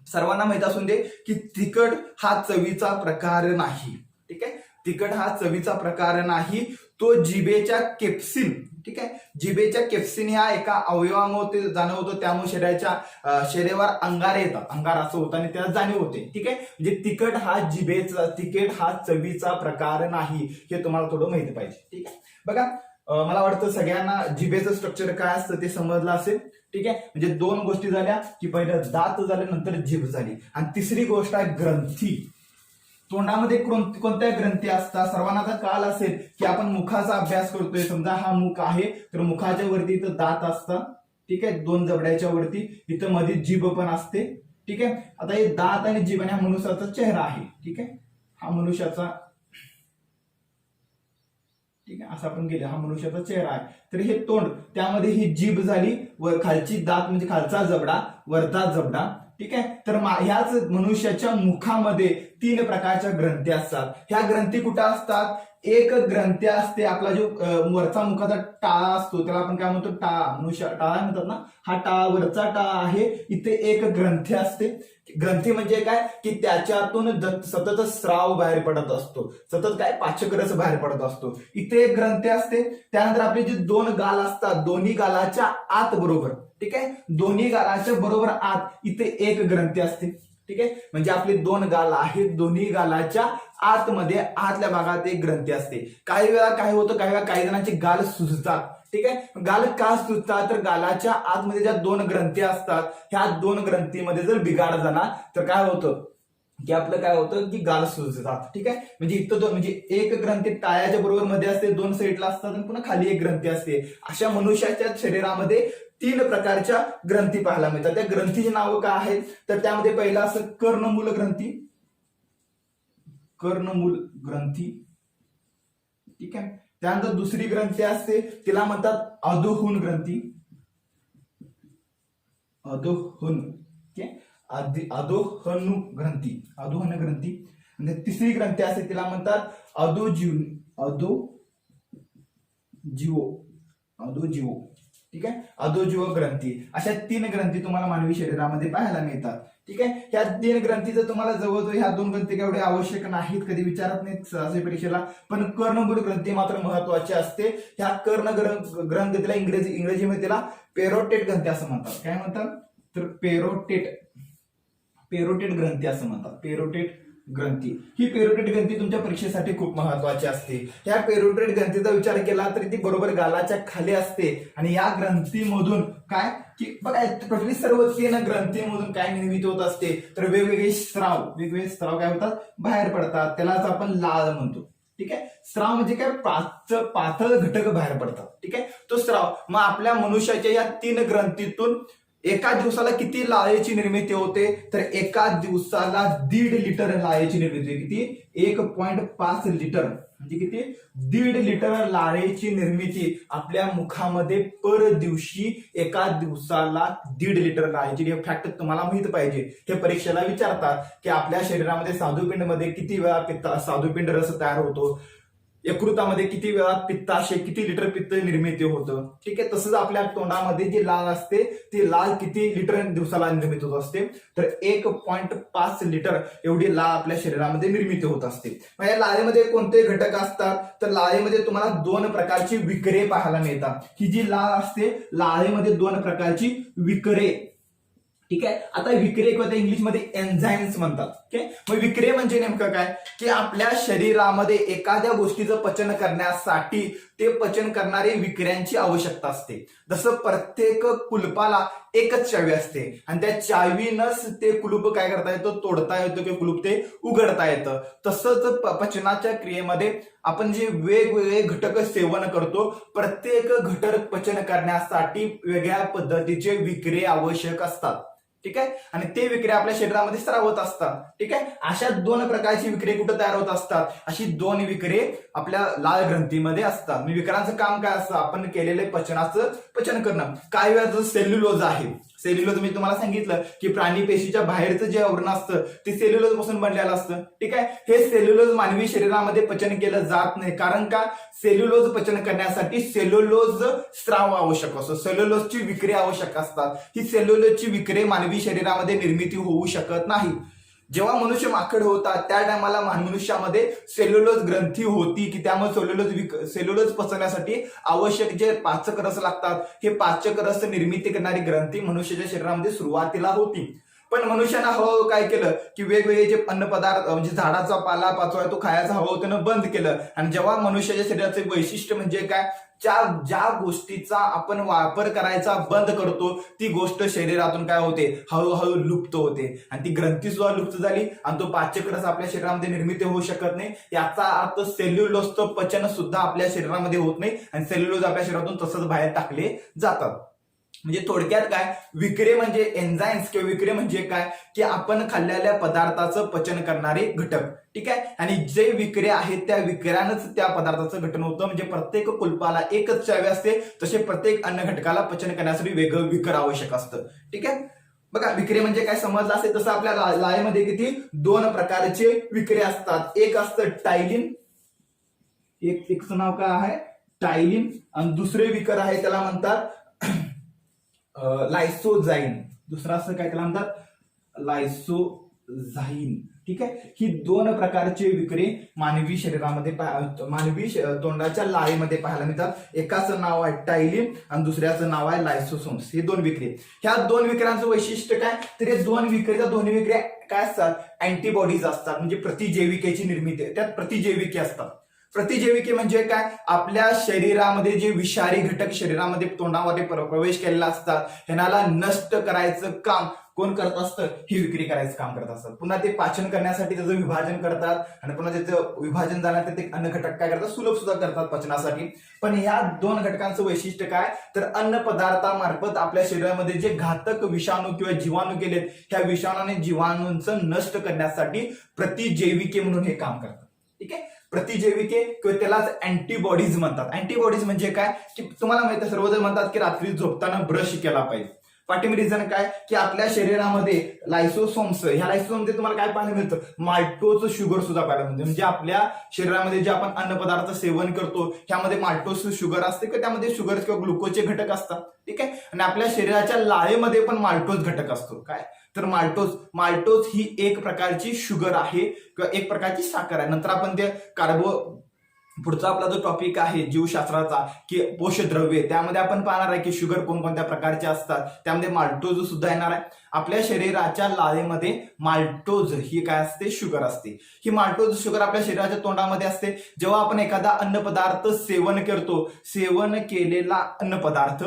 सर्वांना माहित असून दे की तिखट हा चवीचा प्रकार नाही. ठीक आहे. तिखट हा चवीचा प्रकार नाही, तो जिभेच्या केप्सिन. ठीक आहे. जिभेच्या केप्सिन ह्या एका अवयवामुळे जाणवतो, त्यामुळे शरीरावर अंगार येतात, अंगार असं होतं आणि त्याला जाणीव होते. ठीक आहे. म्हणजे तिखट हा चवीचा प्रकार नाही, हे तुम्हाला थोडं माहिती पाहिजे. ठीक आहे. बघा, मला वाटतं सगळ्यांना जिभेचं स्ट्रक्चर काय असतं ते समजलं असेल. ठीक आहे. म्हणजे दोन गोष्टी झाल्या की पहिलं दात झाले, नंतर जीभ झाली, आणि तिसरी गोष्ट आहे ग्रंथी. तोंडामध्ये कोणत्या ग्रंथी असतात, सर्वांना आता कळालं असेल की आपण मुखाचा अभ्यास करतोय. समजा हा मुख आहे तर मुखाच्या वरती इथं दात असतात. ठीक आहे. दोन जबड्याच्या वरती इथं मध्ये जीभ पण असते. ठीक आहे. आता हे दात आणि जीभ आणि हा मनुष्याचा चेहरा आहे. ठीक आहे. हा मनुष्याचा, ठीक आहे, असं आपण गेलो, हा मनुष्याचा चेहरा आहे. तर हे तोंड, त्यामध्ये ही जीभ झाली, वर खालची दात म्हणजे खालचा जबडा, वरचा जबडा. ठीक आहे. तर ह्याच मनुष्याच्या मुखामध्ये 3 प्रकारच्या ग्रंथी असतात. ह्या ग्रंथी कुठं असतात, एक ग्रंथी असते आपला जो वरचा मुखाचा टाळा असतो, त्याला आपण काय म्हणतो, मनुष्य टाळा म्हणतात ना, हा टाळा, वरचा टाळा आहे, इथे एक ग्रंथी असते. ग्रंथी म्हणजे काय की त्याच्यातून सतत स्राव बाहेर पडत असतो, सतत काय पाचकरस बाहेर पडत असतो, इथे एक ग्रंथी असते. त्यानंतर आपले जे 2 गाल असतात, दोन्ही गालाच्या आत बरोबर, ठीक आहे, दोन्ही गालाच्या बरोबर आत इथे एक ग्रंथी असते. ठीक आहे. म्हणजे आपले 2 गाल आहेत, दोन्ही गालाच्या आतमध्ये आतल्या भागात एक ग्रंथी असते. काही वेळा काय होतं, काही जणांचे गाल सुजतात. ठीक आहे. गाल का सुजतात, तर गालाच्या आतमध्ये ज्या 2 ग्रंथी असतात, ह्या 2 ग्रंथीमध्ये जर बिघाड झाला तर काय होतं की आपलं काय होतं की गाल सुजतात. ठीक आहे. म्हणजे इथं म्हणजे एक ग्रंथी टाळ्याच्या बरोबर मध्ये असते, 2 साईडला असतात आणि पुन्हा खाली एक ग्रंथी असते. अशा मनुष्याच्या शरीरामध्ये 3 प्रकारच्या ग्रंथी पाहायला मिळतात. त्या ग्रंथीची नावं काय आहेत, तर त्यामध्ये पहिला असं कर्णमूल ग्रंथी, कर्णमूल ग्रंथी. ठीक आहे. त्यानंतर दुसरी ग्रंथी असते, तिला म्हणतात अधोहुन ग्रंथी, अधोहुन. अधोहनु ग्रंथी, अधोहन ग्रंथी. आणि तिसरी ग्रंथी असते तिला म्हणतात अधोजीव. ठीक आहे. अधोजीव ग्रंथी. अशा 3 ग्रंथी तुम्हाला मानवी शरीरामध्ये पाहायला मिळतात. ठीक आहे. ह्या 3 ग्रंथीचं तुम्हाला जवळजवळ ह्या 2 ग्रंथी एवढे आवश्यक नाहीत, कधी विचारत नाहीत सहसा परीक्षेला, पण कर्णमूल ग्रंथी मात्र महत्वाची असते. ह्या कर्ण ग्रंथीला इंग्रजीमध्ये तिला पेरोटेट ग्रंथी असं म्हणतात. काय म्हणतात, तर पेरोटेट ग्रंथी असं म्हणतात. पेरोटेट ग्रंथी, ही पेरोटेट ग्रंथी तुमच्या परीक्षेसाठी खूप महत्वाची असते. ह्या पेरोटेट ग्रंथीचा विचार केला तरी ती बरोबर गालाच्या खाली असते आणि या ग्रंथीमधून काय की बघा, टोटली सर्व 3 ग्रंथीमधून काय निर्मिती होत असते, तर वेगवेगळे स्त्राव काय होतात, बाहेर पडतात. त्यालाच आपण लाळ म्हणतो. ठीक आहे. स्राव म्हणजे काय, पातळ घटक बाहेर पडतात. ठीक आहे, तो स्राव. मग आपल्या मनुष्याच्या या 3 ग्रंथीतून एका दिवसाला किती लाळेची निर्मिती होते, तर एका दिवसाला 1.5 लिटर लाळेची निर्मिती होते. किती? 1.5 लिटर म्हणजे किती? 1.5 लिटर लाळेची निर्मिती आपल्या मुखामध्ये पर दिवशी, एका दिवसाला 1.5 लिटर लाळेची. हे फॅक्ट तुम्हाला माहित पाहिजे. हे परीक्षेला विचारतात की आपल्या शरीरामध्ये स्वादुपिंडमध्ये किती वेळा स्वादुपिंड रस तयार होतो, यकृतामध्ये किती वेळा पित्ताशय, किती लिटर पित्त निर्मिती होतं. ठीक आहे, तसंच आपल्या तोंडामध्ये जी लाळ असते ती लाळ किती लिटर दिवसाला निर्मित होत असते, तर 1.5 लिटर एवढी लाळ आपल्या शरीरामध्ये निर्मिती होत असते. मग या लाळेमध्ये कोणते घटक असतात, तर लाळेमध्ये तुम्हाला 2 प्रकारची विकरे पाहायला मिळतात. ही जी लाळ असते, लाळेमध्ये 2 प्रकारची विकरे. ठीक आहे, आता विक्रिय किंवा इंग्लिशमध्ये एन्झाइम्स म्हणतात. ओके, मग विक्रिय म्हणजे नेमकं काय, की आपल्या शरीरामध्ये एखाद्या गोष्टीचं पचन करण्यासाठी ते पचन करणारे विक्र्यांची आवश्यकता असते. जसं प्रत्येक कुलपाला एकच चावी असते आणि त्या चावीनच ते कुलूप काय करता येतं, तोडता येतं किंवा कुलूप ते उघडता येतं. तसंच पचनाच्या क्रियेमध्ये आपण जे वेगवेगळे घटक सेवन करतो, प्रत्येक घटक पचन करण्यासाठी वेगळ्या पद्धतीचे विक्रिय आवश्यक असतात. ठीक आहे, आणि ते विक्रिया आपल्या शरीरामध्ये स्रावत असतात. ठीक आहे, अशा 2 प्रकारची विक्रिया कुठे तयार होत असतात, अशी 2 विक्रिया आपल्या लाळ ग्रंथीमध्ये असतात. म्हणजे विक्रांचं काम काय असतं, आपण केलेले पचनाचं पचन करणं. काही वेळा सेल्युलोज आहे, सेल्युलोज मी तुम्हाला सांगितलं की प्राणी पेशीच्या बाहेरचं जे आवरण असतं ते सेल्युलोज पासून बनलेलं असतं. ठीक आहे, हे सेल्युलोज मानवी शरीरामध्ये पचन केलं जात नाही. कारण का, सेल्युलोज पचन करण्यासाठी सेल्युलोज स्राव आवश्यक असतो, सेल्युलोजची विक्रिया आवश्यक असतात. ही सेल्युलोजची विक्रिया मानवी शरीरामध्ये निर्मिती होऊ शकत नाही. जेव्हा मनुष्य माकड होता त्या टायमाला मनुष्यामध्ये सेल्युलोज ग्रंथी होती की त्यामुळे सेल्युलोज पचवण्यासाठी आवश्यक जे पाचक रस लागतात, हे पाचक रस निर्मिती करणारी ग्रंथी मनुष्याच्या शरीरामध्ये सुरुवातीला होती. पण मनुष्यानं हळूहळू काय केलं की वेगवेगळे जे अन्न पदार्थ म्हणजे झाडाचा पाला पाचोळा तो खायचा हळूहळू त्यानं बंद केलं. आणि जेव्हा मनुष्याच्या शरीराचे वैशिष्ट्य म्हणजे काय, ज्या गोष्टीचा आपण वापर करायचा बंद करतो ती गोष्ट शरीरातून काय होते, हळूहळू लुप्त होते. आणि ती ग्रंथी सुद्धा लुप्त झाली आणि तो पाचक रस आपल्या शरीरामध्ये निर्मिती होऊ शकत नाही. याचा अर्थ सेल्युलोजचं पचन सुद्धा आपल्या शरीरामध्ये होत नाही आणि सेल्युलोज आपल्या शरीरातून तसंच बाहेर टाकले जातात. म्हणजे थोडक्यात काय, विक्रिय म्हणजे एन्झाइम्स किंवा विक्रिय म्हणजे काय, की आपण खाल्लेल्या पदार्थाचं पचन करणारे घटक. ठीक आहे, आणि जे विक्रिया आहेत त्या विक्र्यानंच त्या पदार्थाचं घटन होतं. म्हणजे प्रत्येक कुलपाला एकच चावी असते, तसे प्रत्येक अन्न घटकाला पचन करण्यासाठी वेगळं विकर आवश्यक असतं. ठीक आहे, बघा विक्रिया म्हणजे काय समजलं असेल तसं आपल्या लाळेमध्ये किती 2 प्रकारचे विक्रिया असतात. एक असतं टायलिन, एकचं नाव काय आहे टायलिन, आणि दुसरे विकर आहे त्याला म्हणतात लायसोझाईन. दुसरा असं काय त्याला म्हणतात लायसोझाईन. ठीक आहे, ही 2 प्रकारचे विक्रे मानवी शरीरामध्ये मानवी तोंडाच्या लाळेमध्ये पाहायला मिळतात. एकाचं नाव आहे टायलिन आणि दुसऱ्याचं नाव आहे लायसोसोम्स. हे 2 विक्रे. ह्या 2 विक्र्यांचं वैशिष्ट्य काय, तर हे 2 विक्रे, दोन्ही विक्रिया काय असतात, अँटीबॉडीज असतात. म्हणजे प्रतिजैविकेची निर्मिती, त्यात प्रतिजैविके असतात. प्रतिजैविके म्हणजे काय, आपल्या शरीरामध्ये जे विषारी घटक शरीरामध्ये तोंडामध्ये प्रवेश केलेला असतात, ह्याला नष्ट करायचं काम कोण करत असतं, ही विक्री करायचं काम करत असतात. पुन्हा ते पाचन करण्यासाठी त्याचं विभाजन करतात आणि पुन्हा त्याचं विभाजन झाल्यानंतर ते अन्न घटक काय करतात, सुलभ सुद्धा करतात पचनासाठी. पण ह्या 2 घटकांचं वैशिष्ट्य काय, तर अन्न पदार्थामार्फत आपल्या शरीरामध्ये जे घातक विषाणू किंवा जीवाणू गेलेत, ह्या विषाणू आणि जीवाणूंचं नष्ट करण्यासाठी प्रतिजैविके म्हणून हे काम करतात. ठीक आहे, प्रतिजैविके किंवा त्यालाच अँटीबॉडीज म्हणतात. अँटीबॉडीज म्हणजे काय, की तुम्हाला माहिती आहे सर्वजण म्हणतात की रात्री झोपताना ब्रश केला पाहिजे. पाठीमागे रिझन काय, की आपल्या शरीरामध्ये लायसोसोम्स, ह्या लायसोसोममध्ये तुम्हाला काय पाहायला मिळतं, माल्टोज शुगर सुद्धा पाहायला मिळतं. म्हणजे आपल्या शरीरामध्ये जे आपण अन्न पदार्थ सेवन करतो ह्यामध्ये माल्टोज शुगर असते किंवा त्यामध्ये शुगर किंवा ग्लुकोजचे घटक असतात. ठीक आहे, आणि आपल्या शरीराच्या लाळेमध्ये पण माल्टोज घटक असतो. काय, तर माल्टोज ही एक प्रकारची शुगर आहे किंवा एक प्रकारची साखर आहे. नंतर आपण ते पुढचा आपला जो टॉपिक आहे जीवशास्त्राचा की पोषद्रव्ये, त्यामध्ये आपण पाहणार आहे की शुगर कोणकोणत्या प्रकारचे असतात, त्यामध्ये माल्टोज सुद्धा येणार आहे. आपल्या शरीराच्या लाळेमध्ये माल्टोज ही काय असते, शुगर असते. ही माल्टोज शुगर आपल्या शरीराच्या तोंडामध्ये असते. जेव्हा आपण एखादा अन्न पदार्थ सेवन करतो, सेवन केलेला अन्न पदार्थ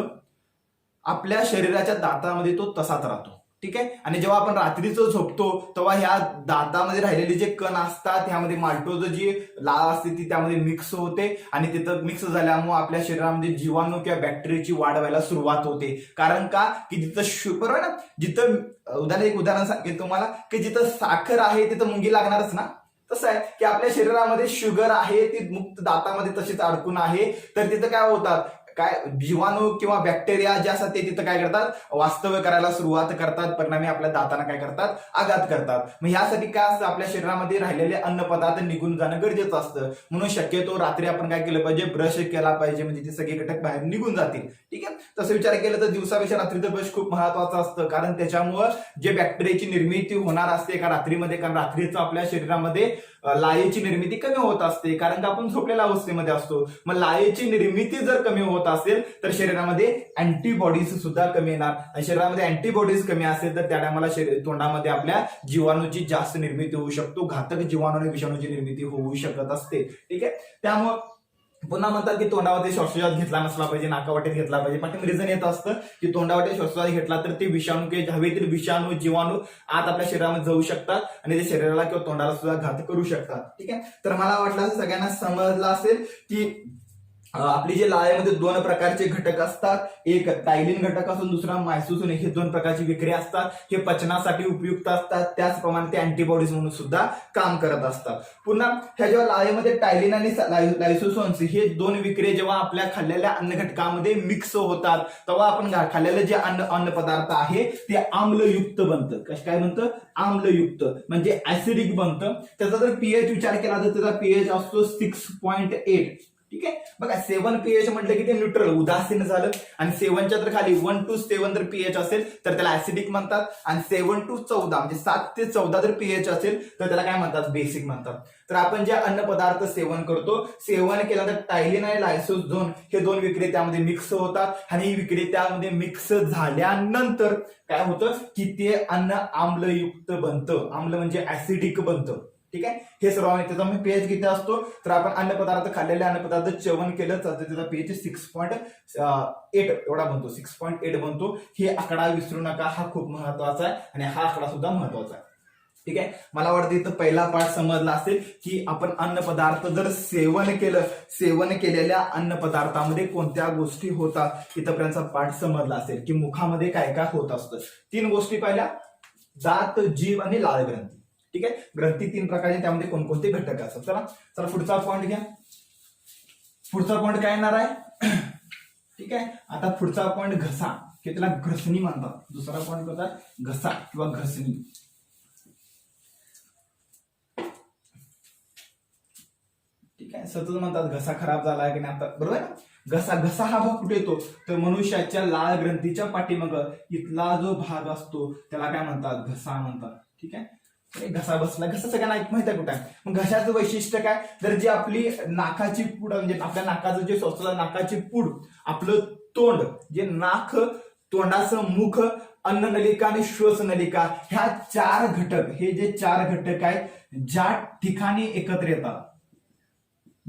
आपल्या शरीराच्या दातामध्ये तो तसाच राहतो. ठीक आहे. आणि जेव्हा आपण रात्रीचं झोपतो तेव्हा ह्या दातामध्ये राहिलेले जे कण असतात ह्यामध्ये माल्टोज जी लाळ असते ती त्यामध्ये मिक्स होते आणि तिथं मिक्स झाल्यामुळे आपल्या शरीरामध्ये जीवाणू किंवा बॅक्टेरियाची वाढ व्हायला सुरुवात होते. कारण का की जिथं बरोबर ना, जिथं एक उदाहरण सांगेल तुम्हाला की जिथं साखर आहे तिथं मुंगी लागणारच ना. तसं आहे की आपल्या शरीरामध्ये शुगर आहे ती मुक्त दातामध्ये तशीच अडकून आहे, तर तिथं काय होतात, काय जीवाणू किंवा बॅक्टेरिया जे असतात ते तिथं काय करतात, वास्तव्य करायला सुरुवात करतात. परिणामी आपल्या दातांना काय करतात, आघात करतात. मग यासाठी काय असतं, आपल्या शरीरामध्ये राहिलेले अन्न पदार्थ निघून जाणं गरजेचं असतं. म्हणून शक्यतो रात्री आपण काय केलं पाहिजे, ब्रश केला पाहिजे, म्हणजे ते सगळे घटक बाहेर निघून जातील. ठीक आहे. तसं विचार केला तर दिवसापेक्षा रात्रीचं ब्रश खूप महत्वाचं असतं, कारण त्याच्यामुळं जे बॅक्टेरियाची निर्मिती होणार असते का रात्रीमध्ये, कारण रात्रीचं आपल्या शरीरामध्ये लाळेची निर्मिती कमी होत असते, कारण का आपण झोपलेल्या अवस्थेमध्ये असतो. मग लाळेची निर्मिती जर कमी होत असेल तर शरीरामध्ये अँटीबॉडीज सुद्धा कमी येणार, आणि शरीरामध्ये अँटीबॉडीज कमी असेल तर त्या टायमाला तोंडामध्ये आपल्या जीवाणूची जास्त निर्मिती होऊ शकतो, घातक जीवाणू आणि विषाणूची निर्मिती होऊ शकत असते. ठीक आहे. त्यामुळे पुन्हा म्हणतात की तोंडामध्ये श्वासोच्छ्वास घेतला नसला पाहिजे, नाकावाटेत घेतला पाहिजे. पण रिझन येत असतं की तोंडावाटे श्वासोच्छ्वास घेतला तर ते विषाणू किंवा हवेतील विषाणू जीवाणू आत आपल्या शरीरामध्ये जाऊ शकतात आणि ते शरीराला किंवा तोंडाला सुद्धा घात करू शकतात. ठीक आहे. तर मला वाटलं सगळ्यांना समजलं असेल की आपली जे लाळेमध्ये दोन प्रकारचे घटक असतात, एक टायलिन घटक असून दुसरा मायसोसिन, हे दोन प्रकारची विक्रिया असतात. हे पचनासाठी उपयुक्त असतात, त्याचप्रमाणे ते अँटीबॉडीज म्हणून सुद्धा काम करत असतात. पुन्हा ह्या जेव्हा लाळेमध्ये टायलिन आणि लायसोसोन्स हे दोन विक्रिया जेव्हा आपल्या खाल्लेल्या अन्न घटकामध्ये मिक्स होतात तेव्हा आपण खाल्लेलं जे अन्न पदार्थ आहे ते आम्लयुक्त बनतं. काय बनतं, आम्लयुक्त म्हणजे ऍसिडिक बनतं. त्याचा जर पीएच विचार केला तर त्याचा पीएच असतो 6.8. ठीक आहे. बघा 7 पीएच म्हटलं की ते न्यूट्रल उदासीन झालं, आणि 7च्या तर खाली 1 to 7 जर पीएच असेल तर त्याला ऍसिडिक म्हणतात, आणि 7 to 14 म्हणजे 7 ते 14 जर पीएच असेल तर त्याला काय म्हणतात, बेसिक म्हणतात. तर आपण जे अन्न पदार्थ सेवन करतो, सेवन केल्यानंतर टायलिन आणि लायसोसोम हे दोन विक्रिया त्यामध्ये मिक्स होतात, आणि ही विक्रिया त्यामध्ये मिक्स झाल्यानंतर काय होतं की ते अन्न आम्लयुक्त बनतं. आम्ल म्हणजे ऍसिडिक बनतं. ठीक आहे. हे सर्व त्याचा पीएच किती असतो, तर आपण अन्न पदार्थ खाल्लेले अन्न पदार्थ सेवन केलं तर त्याचा पीएच 6.8 एवढा बनतो, 6.8 बनतो. हे आकडा विसरू नका, हा खूप महत्वाचा आहे आणि हा आकडा सुद्धा महत्वाचा आहे. ठीक आहे. मला वाटतं इथं पहिला पाठ समजला असेल की आपण अन्न पदार्थ जर सेवन केलं, सेवन केलेल्या अन्न पदार्थामध्ये कोणत्या गोष्टी होतात, इथपर्यंतचा पाठ समजला असेल की मुखामध्ये काय काय होत असतं. 3 गोष्टी पाहिल्या, दात, जीभ आणि लाळ ग्रंथी. ठीक आहे. ग्रंथी 3 प्रकारचे, त्यामध्ये कोणकोणते घटक असतात. चला पुढचा पॉईंट घ्या. पुढचा पॉईंट काय येणार आहे, ठीक आहे. आता पुढचा पॉईंट घसा, की त्याला घसणी म्हणतात. दुसरा पॉईंट होता घसा किंवा घसणी. ठीक आहे. सतत म्हणतात घसा खराब झाला की नाही, आता बरोबर आहे. घसा हा भाग कुठे येतो, तर मनुष्याच्या लाळ ग्रंथीच्या पाठीमाग इथला जो भाग असतो त्याला काय म्हणतात, घसा म्हणतात. ठीक आहे. घसा बसला, घसा सगळ्यांना माहित आहे कुठे आहे. मग घशाचं वैशिष्ट्य काय, तर जी आपली नाकाची पूड, म्हणजे आपल्या नाकाचं जे स्वतःला नाकाची पूड, आपलं तोंड, जे नाक, तोंडाचं मुख, अन्ननलिका आणि श्वासनलिका, ह्या 4 घटक, हे जे 4 घटक आहेत ज्या ठिकाणी एकत्र येतात,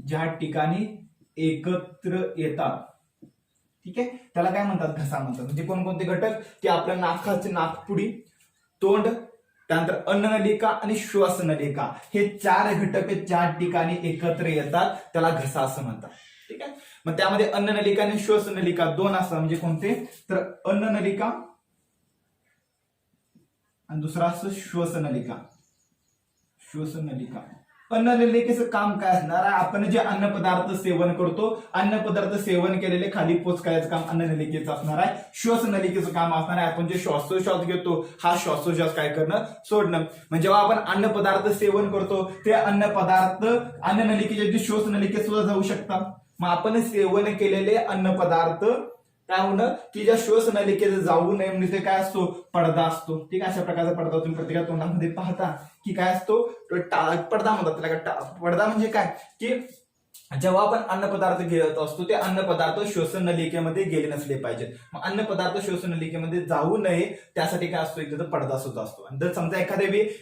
ज्या ठिकाणी एकत्र येतात, ठीक आहे, त्याला काय म्हणतात, घसा म्हणतात. म्हणजे कोणकोणते घटक, की आपल्या नाकाचे नाकपुडी, तोंड, त्यानंतर अन्ननलिका आणि श्वासनलिका, हे 4 घटक ज्या ठिकाणी एकत्र येतात त्याला घसा असं म्हणतात. ठीक आहे. मग त्यामध्ये अन्ननलिका आणि श्वासनलिका 2 असतात. म्हणजे कोणते, तर अन्ननलिका आणि दुसरा असतं श्वासनलिका. श्वासनलिका, अन्ननलिकेचं काम काय असणार आहे, आपण जे अन्न पदार्थ सेवन करतो, अन्न पदार्थ सेवन केलेले खाली पोचकायचं काम अन्ननलिकेचं असणार आहे. श्वासनलिकेचं काम असणार आहे, आपण जे श्वासोश्वास घेतो हा श्वासोश्वास काय करणं, सोडणं. म्हणजे जेव्हा आपण अन्न पदार्थ सेवन करतो ते अन्न पदार्थ अन्ननलिकेच्या जे श्वासनलिकेत सुद्धा जाऊ शकतात. मग आपण सेवन केलेले अन्न पदार्थ काय होणं, की ज्या श्वासनलिकेत जाऊ नये म्हणजे ते काय असतो, पडदा असतो. ठीक आहे. अशा प्रकारचा पडदा तुम्ही प्रत्येक तोंडामध्ये पाहता की काय असतो, पडदा म्हणतात त्याला. पडदा म्हणजे काय, की जेव्हा आपण अन्न पदार्थ घेत असतो ते अन्न पदार्थ श्वसन नलिकेमध्ये गेले नसले पाहिजेत. मग अन्न पदार्थ श्वसन नलिकेमध्ये जाऊ नये त्यासाठी काय असतो, एक पडदा सुद्धा असतो. आणि जर समजा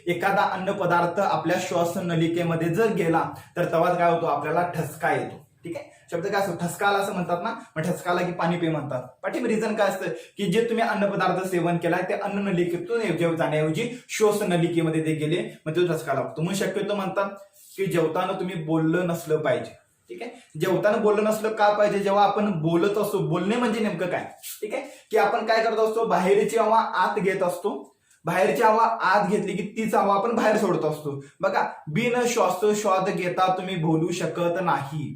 एखादा अन्न पदार्थ आपल्या श्वासन नलिकेमध्ये जर गेला तर तेव्हा काय होतो, आपल्याला ठसका येतो. ठीक आहे. शब्द काय असतो, ठसकाला असं म्हणतात ना, मग ठसकाला की पाणी पे म्हणतात. पाठीम रिझन काय असतं की जे तुम्ही अन्नपदार्थ सेवन केलाय ते अन्न नलिकेतून जाण्याऐवजी श्वास नलिकेमध्ये ते गेले, मग तो ठसका लागतो. मग शक्यतो म्हणतात की जेवताना तुम्ही बोललं नसलं पाहिजे. ठीक आहे. जेवताना बोललं नसलं का पाहिजे, जेव्हा आपण बोलत असतो, बोलणे म्हणजे नेमकं काय, ठीक आहे, की आपण काय करत असतो, बाहेरची हवा आत घेत असतो, बाहेरची हवा आत घेतली की तीच हवा आपण बाहेर सोडत असतो. बघा, बिन श्वासोश्वास घेता तुम्ही बोलू शकत नाही.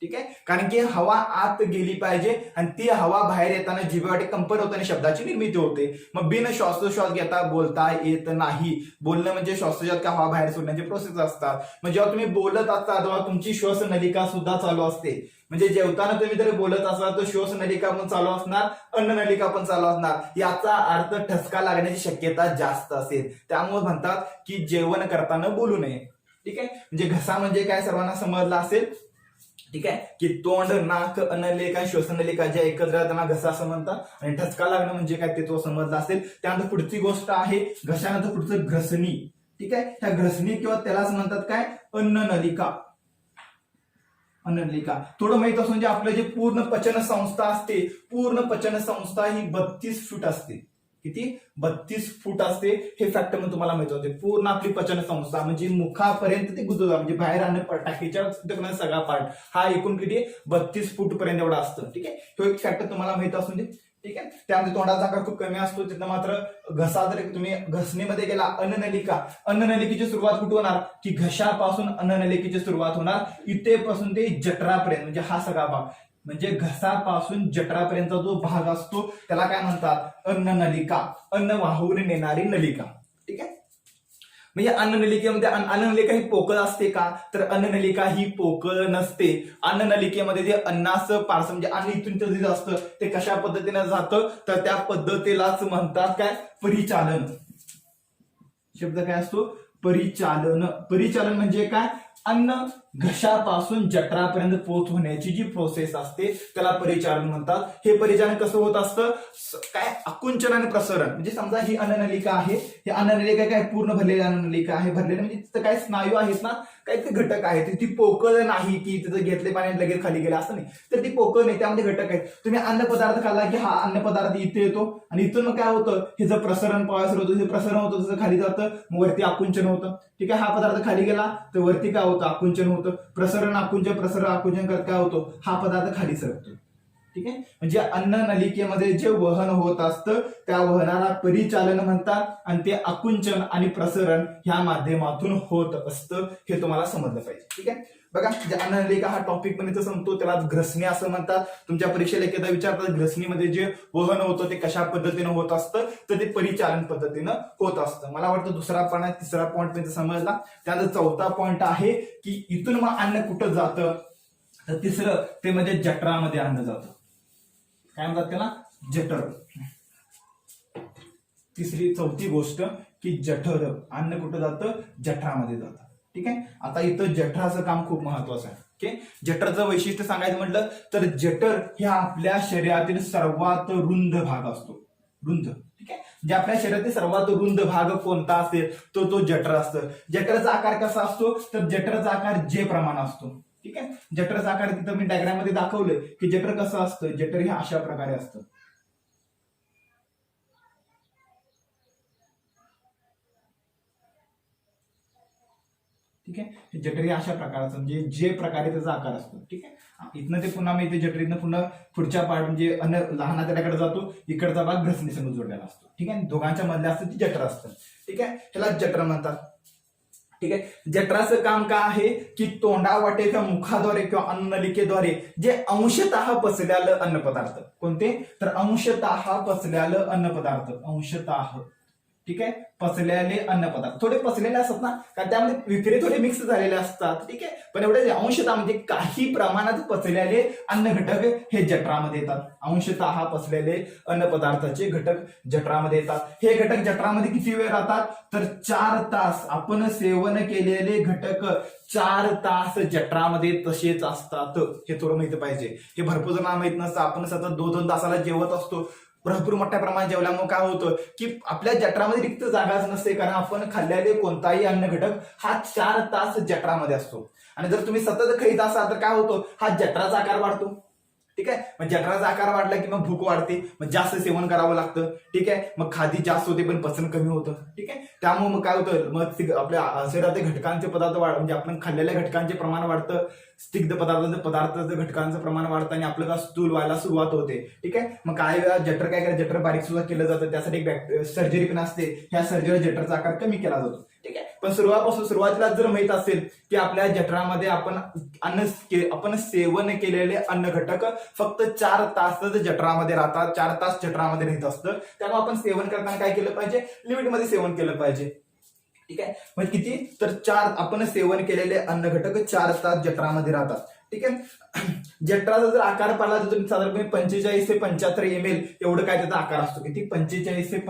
ठीक आहे, कारण की हवा आत गेली पाहिजे आणि ती हवा बाहेर येताना जिभेवाटे कंपन होताना शब्दाची निर्मिती होते. मग बिन श्वासोश्वास घेता बोलता येत नाही. बोलणं म्हणजे श्वासोश्वास का हवा बाहेर सोडण्याचे प्रोसेस असतात. मग जेव्हा तुम्ही बोलत असता तेव्हा तुमची श्वास नलिका सुद्धा चालू असते. म्हणजे जेवताना तुम्ही जर बोलत असाल तर श्वास नलिका पण चालू असणार, अन्न नलिका पण चालू असणार. याचा अर्थ ठसका लागण्याची शक्यता जास्त असेल. त्यामुळे म्हणतात की जेवण करताना बोलू नये. ठीक आहे, म्हणजे घसा म्हणजे काय सर्वांना समजला असेल. ठीक आहे, की तोंड, नाक, अन्ननलिका, श्वसनलिका जे एकत्र त्यांना घसा असं म्हणतात. आणि ठसका लागणं म्हणजे काय ते तो समजला असेल. त्यानंतर पुढची गोष्ट आहे घशानंतर पुढचं घ्रसणी. ठीक आहे, त्या घ्रसणी किंवा त्यालाच म्हणतात काय, अन्ननलिका. अन्ननलिका थोडं माहित असून म्हणजे आपलं जे पूर्ण पचन संस्था असते, पूर्ण पचन संस्था ही 32 फूट असते. किती? 32 फूट असते. हे फॅक्ट मग तुम्हाला माहित होते. पूर्ण आपली पचन संस्था म्हणजे मुखापर्यंत ते गुदुला म्हणजे बाहेर अन्न टाकीच्या सगळा पार्ट हा एकूण किती 32 फूट पर्यंत एवढा असतं. ठीक आहे, तो एक फॅक्ट तुम्हाला माहित असून दे. ठीक आहे, त्यामध्ये तोंडाचा आकार खूप कमी असतो. तिथं मात्र घसा जर तुम्ही घसणीमध्ये गेला, अन्ननलिका, अन्ननलिकेची सुरुवात कुठे होणार की घशापासून अन्ननलिकेची सुरुवात होणार. इथेपासून ते जठरापर्यंत म्हणजे हा सगळा भाग म्हणजे घसापासून जठरापर्यंतचा जो भाग असतो त्याला काय म्हणतात, अन्ननलिका. अन्न वाहून नेणारी नलिका. ठीक आहे, म्हणजे अन्ननलिकेमध्ये अन्ननलिका ही पोकळ असते का, तर अन्ननलिका ही पोकळ नसते. अन्ननलिकेमध्ये जे अन्नाचं पार्सल म्हणजे अन्न इथून जे असतं ते कशा पद्धतीने जातं तर त्या पद्धतीलाच म्हणतात काय, परिचालन. शब्द काय असतो, परिचालन. परिचालन म्हणजे काय, अन्न घशापासून जठरापर्यंत पोहोचवण्याची जी प्रोसेस असते त्याला परिचालन म्हणतात. हे परिचालन कसं होत असतं, काय आकुंचन आणि प्रसरण. म्हणजे समजा ही अन्ननलिका आहे, ही अन्ननलिका काय पूर्ण भरलेली अन्ननलिका आहे. भरलेली म्हणजे तिथं काय स्नायू आहेत ना, काय ते घटक आहेत. ती पोकळ नाही की तिथं घेतले पाणी लगेच खाली गेलं असं नाही, तर ती पोकळ नाही, त्यामध्ये घटक आहेत. तुम्ही अन्न पदार्थ खाल्ला की हा अन्न पदार्थ इथे येतो आणि इथून मग काय होतं, हे जर प्रसरण पाहायचं होतं, हे प्रसरण होतं तसं खाली जातं, मग वरती आकुंचन होतं. ठीक आहे, हा पदार्थ खाली गेला तर वरती काय होतं, आकुंचन होतं. प्रसरण आकुंचन, प्रसरण आकुंचन करत काय होतो, हा पदार्थ खाली सरकतो. ठीक आहे, म्हणजे अन्न नलिकेमध्ये जे वहन होत असतं त्या वहनाला परिचालन म्हणतात आणि ते आकुंचन आणि प्रसरण ह्या माध्यमातून होत असतं. हे तुम्हाला समजलं पाहिजे. ठीक आहे, बघा जे अन्ननलिका हा टॉपिक पण इथं संपतो, त्याला घ्रसणी असं म्हणतात. तुमच्या परीक्षेला एकदा विचारतात घ्रसणीमध्ये जे वहन होतं ते कशा पद्धतीनं होत असतं, तर ते परिचालन पद्धतीनं होत असतं. मला वाटतं दुसरा पॉईंट, तिसरा पॉईंट म्हणजे समजला. त्यानंतर चौथा पॉईंट आहे की इथून मग अन्न कुठं जातं, तर तिसरं ते म्हणजे जठरामध्ये अन्न जातं. काय म्हणतात त्याला, जठर. चौथी गोष्ट की जठर, अन्न कुठं जातं, जठरामध्ये जातं. ठीक आहे, आता इथं जठराचं काम खूप महत्वाचं आहे. ओके, जठरचं वैशिष्ट्य सांगायचं म्हटलं तर जठर हे आपल्या शरीरातील सर्वात रुंद भाग असतो. रुंद. ठीक आहे, जे आपल्या शरीरातील सर्वात रुंद भाग कोणता असेल तो जठर असतं. जठराचा आकार कसा असतो, तर जठराचा आकार जे प्रमाण असतो. ठीक आहे, जठराचा आकार तिथं मी डायग्राम मध्ये दाखवलं की जठर कसं असतं, जठर हे अशा प्रकारे असतं. ठीक आहे, जठर हे अशा प्रकारचं म्हणजे जे प्रकारे त्याचा आकार असतो. ठीक आहे, इथनं ते पुन्हा मी इथे जठर इथनं पुन्हा पुढच्या पार्ट म्हणजे अन्न लहान आतड्याकडे जातो, इकडचा भाग घ्रसणी संग जोडलेला असतो. ठीक आहे, दोघांच्या मधल्या असतं ती जठर असतं. ठीक आहे, त्याला जठर म्हणतात. ठीक आहे, जठराचं काम काय आहे की तोंडावाटे किंवा मुखाद्वारे किंवा अन्ननलिकेद्वारे जे अंशतः पचल्यालं अन्नपदार्थ, कोणते तर अंशतः पचल्यालं अन्नपदार्थ, अंशतः. ठीक आहे, पचलेले अन्नपदार्थ थोडे पचलेले असतात ना, कारण त्यामध्ये विक्रे थोडे मिक्स झालेले असतात. ठीक आहे, पण एवढे अंशतः म्हणजे काही प्रमाणात पचलेले अन्न घटक हे जठरामध्ये येतात. अंशतः पचलेले अन्नपदार्थाचे घटक जठरामध्ये येतात. हे घटक जठरामध्ये किती वेळ राहतात, तर 4 तास. आपण सेवन केलेले घटक 4 तास जठरामध्ये तसेच असतात. हे थोडं माहिती पाहिजे. हे भरपूर जणांना माहित नसतं. आपण सतत 2-2 तासाला जेवत असतो, भरपूर मोठ्या प्रमाणात जेवल्यामुळे काय होतं की आपल्या जठरामध्ये रिक्त जागाच नसते, कारण आपण खाल्लेले कोणताही अन्न घटक हा 4 तास जठरामध्ये असतो. आणि जर तुम्ही सतत खाईत असाल तर काय होतं, हा जठराचा आकार वाढतो. ठीक आहे, मग जठराचा आकार वाढला की मग भूक वाढते, मग जास्त सेवन करावं लागतं. ठीक आहे, मग खादी जास्त होते पण पचन कमी होतं. ठीक आहे, त्यामुळे मग काय होतं, मग आपल्या शरीरातील घटकांचे पदार्थ म्हणजे आपण खाल्लेल्या घटकांचे प्रमाण वाढतं, स्निग्ध पदार्थाचं घटकांचं प्रमाण वाढतं आणि आपलं का स्थूल व्हायला सुरुवात होते. ठीक आहे, मग काही वेळा जठर काय करायचं, जठर बारीक सुद्धा केलं जातं, त्यासाठी एक सर्जरी पण असते, ह्या सर्जरीला जठरचा आकार कमी केला जातो. ठीक आहे, पण सुरुवातीला जर माहित असेल की आपल्या जठरामध्ये आपण सेवन केलेले अन्न घटक फक्त 4 तासच जठरामध्ये राहतात, 4 तास जठरामध्ये राहत असतं, त्यामुळे आपण सेवन करताना काय केलं पाहिजे, लिमिटमध्ये सेवन केलं पाहिजे. ठीक आहे, म्हणजे किती तर आपण सेवन केलेले अन्न घटक 4 तास जठरामध्ये राहतात. ठीक आहे, जठराचा जर आकार पाहिला तर साधारणपणे 45 ते 75 ml एवढं काय त्याचा आकार असतो. किती 45 ते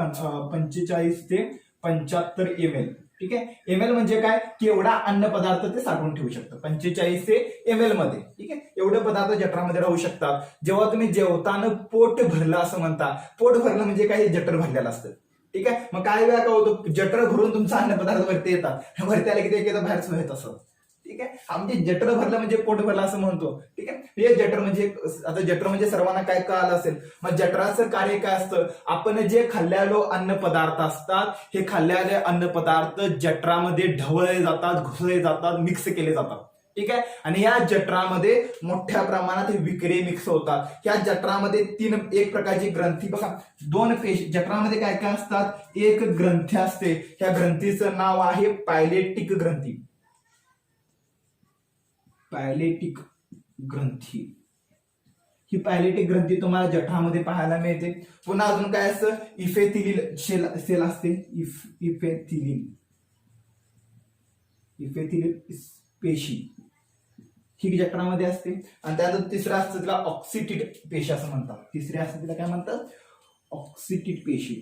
75 ml. ठीक आहे, ml म्हणजे काय की एवढा अन्न पदार्थ ते साठवून ठेवू शकतं 45 ते ml मध्ये. ठीक आहे, एवढे पदार्थ जठरामध्ये राहू शकतात. जेव्हा तुम्ही जेवताना पोट भरलं असं म्हणता, पोट भरलं म्हणजे काय, जठर भरलेलं असतं. ठीक आहे, मग काय वेळा काय होतं, जठर भरून तुमचा अन्न पदार्थ वरती येतात, वरती आले की ते एकदा बाहेर येत असत. ठीक आहे, म्हणजे जठर भरलं म्हणजे पोट भरलं असं म्हणतो. ठीक आहे, हे जठर म्हणजे आता जठर म्हणजे सर्वांना काय कळालं असेल. मग जठराचं कार्य काय असतं, आपण जे खाल्लेलो अन्न पदार्थ असतात, हे खाल्लेले अन्न पदार्थ जठरामध्ये ढवळले जातात, घुसले जातात, मिक्स केले जातात. ठीक आहे, आणि या जठरामध्ये मोठ्या प्रमाणात विक्रिया मिक्स होतात. या जठरामध्ये एक प्रकारची ग्रंथी बघा, 2 पेशी जठरामध्ये काय काय असतात, एक ग्रंथी असते, ह्या ग्रंथीचं नाव आहे पायलेटिक ग्रंथी. पायलेटिक ग्रंथी, ही पायलेटिक ग्रंथी तुम्हाला जठरामध्ये पाहायला मिळते. पुन्हा अजून काय असतं, इफेथिलील सेल असते, इफेथिलील पेशी ही जठरामध्ये असते. आणि त्यानंतर तिसरा असतं तिला ऑक्सिटिड पेशी असं म्हणतात. तिसरी असते तिला काय म्हणतात, ऑक्सिटिड पेशी.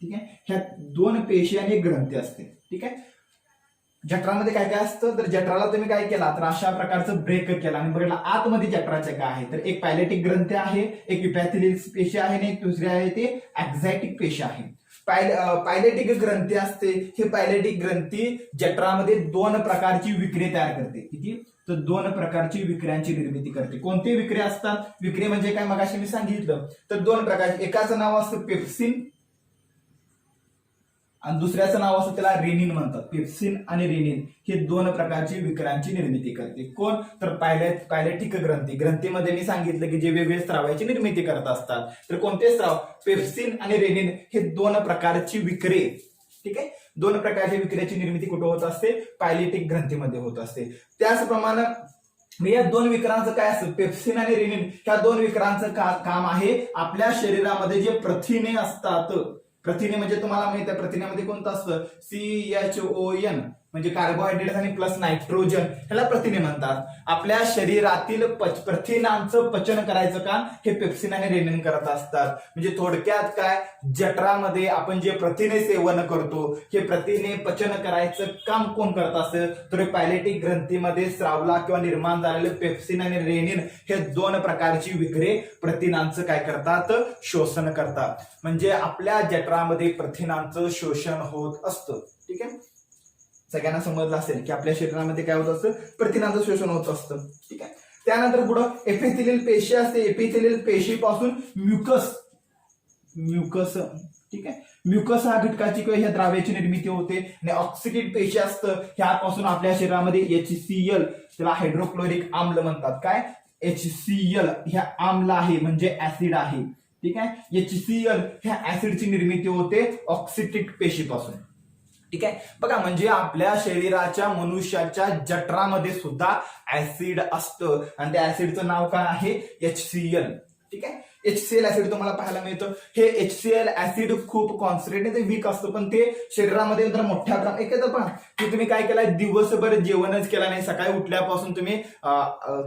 ठीक आहे, ह्या 2 पेशी आणि एक ग्रंथी असते. ठीक आहे, जठरामध्ये काय काय असतं, तर जठराला तुम्ही काय केला तर अशा प्रकारचं ब्रेक केला आणि बघितला आतमध्ये जठराचे काय आहे, तर एक पायलेटिक ग्रंथी आहे, एक इपॅथिलिल पेशी आहे आणि एक दुसरी आहे ते एक्झॅक्टिक पेशी आहे. पायलेटिक ग्रंथी असते, ही पायलेटिक ग्रंथी जठरामध्ये 2 प्रकारची विक्रिया तयार करते. किती तर 2 प्रकारची विक्रियांची निर्मिती करते. कोणते विक्रिया असतात, विक्रिया म्हणजे काय मगाशी मी सांगितलं, तर 2 प्रकारची. एकाचं नाव असतं पेप्सिन आणि दुसऱ्याचं नाव असतं त्याला रेनिन म्हणतात. पेप्सिन आणि रेनिन हे 2 प्रकारची विक्रियांची निर्मिती करते. कोण तर पायलेटिक ग्रंथीमध्ये मी सांगितलं की जे वेगवेगळे स्रावाची निर्मिती करत असतात, तर कोणते स्राव, पेप्सिन आणि रेनिन हे 2 प्रकारची विक्रिया. ठीक आहे, 2 प्रकारच्या विक्रियाची निर्मिती कुठे होत असते, पायलेटिक ग्रंथीमध्ये होत असते. त्याचप्रमाणे या 2 विक्रांचं काय असतं, पेप्सिन आणि रेनिन ह्या 2 विक्रांचं काम आहे आपल्या शरीरामध्ये जे प्रथिने असतात. प्रथिने म्हणजे तुम्हाला माहिती आहे प्रथिनेमध्ये कोणतं असतं, CHON म्हणजे कार्बोहायड्रेट आणि प्लस नायट्रोजन, ह्याला प्रथिने म्हणतात. आपल्या शरीरातील प्रथिनांचं पचन करायचं काम हे पेप्सिन आणि रेनिन करत असतात. म्हणजे थोडक्यात काय, जठरामध्ये आपण जे प्रथिने सेवन करतो, हे प्रथिने पचन करायचं काम कोण करत असेल, तर पायलेटिक ग्रंथीमध्ये स्रावला किंवा निर्माण झालेले पेप्सिन आणि रेनिन हे 2 प्रकारची विक्रिया प्रथिनांचं काय करतात, शोषण करतात. म्हणजे आपल्या जठरामध्ये प्रथिनांचं शोषण होत असतं. ठीक आहे, सगळ्यांना समजलं असेल की आपल्या शरीरामध्ये काय होत असतं, प्रथिनांचं शोषण होत असतं. ठीक आहे, त्यानंतर पुढं एपिथेलियल पेशी असते. एपिथेलियल पेशीपासून म्युकस ठीक आहे, म्युकस हा घटकाची किंवा ह्या द्राव्याची निर्मिती होते. आणि ऑक्सिडेटिव्ह पेशी असतं, ह्यापासून आपल्या शरीरामध्ये HCl, त्याला हायड्रोक्लोरिक आम्ल म्हणतात. काय HCl ह्या आम्ल आहे म्हणजे ऍसिड आहे. ठीक आहे, HCl ह्या ऍसिडची निर्मिती होते ऑक्सिडेटिव्ह पेशीपासून. ठीक आहे, बघा म्हणजे आपल्या शरीराच्या मनुष्याच्या जठरामध्ये सुद्धा ऍसिड असतं आणि त्या ऍसिडचं नाव काय आहे, HCl. ठीक आहे, HCl ऍसिड तुम्हाला पाहायला मिळतं. हे HCl ऍसिड खूप कॉन्सन्ट्रेटेड वीक असतं, पण ते शरीरामध्ये नंतर मोठ्या प्रमाणात एखादं पहा की तुम्ही काय केलं, दिवसभर जेवणच केला नाही, सकाळी उठल्यापासून तुम्ही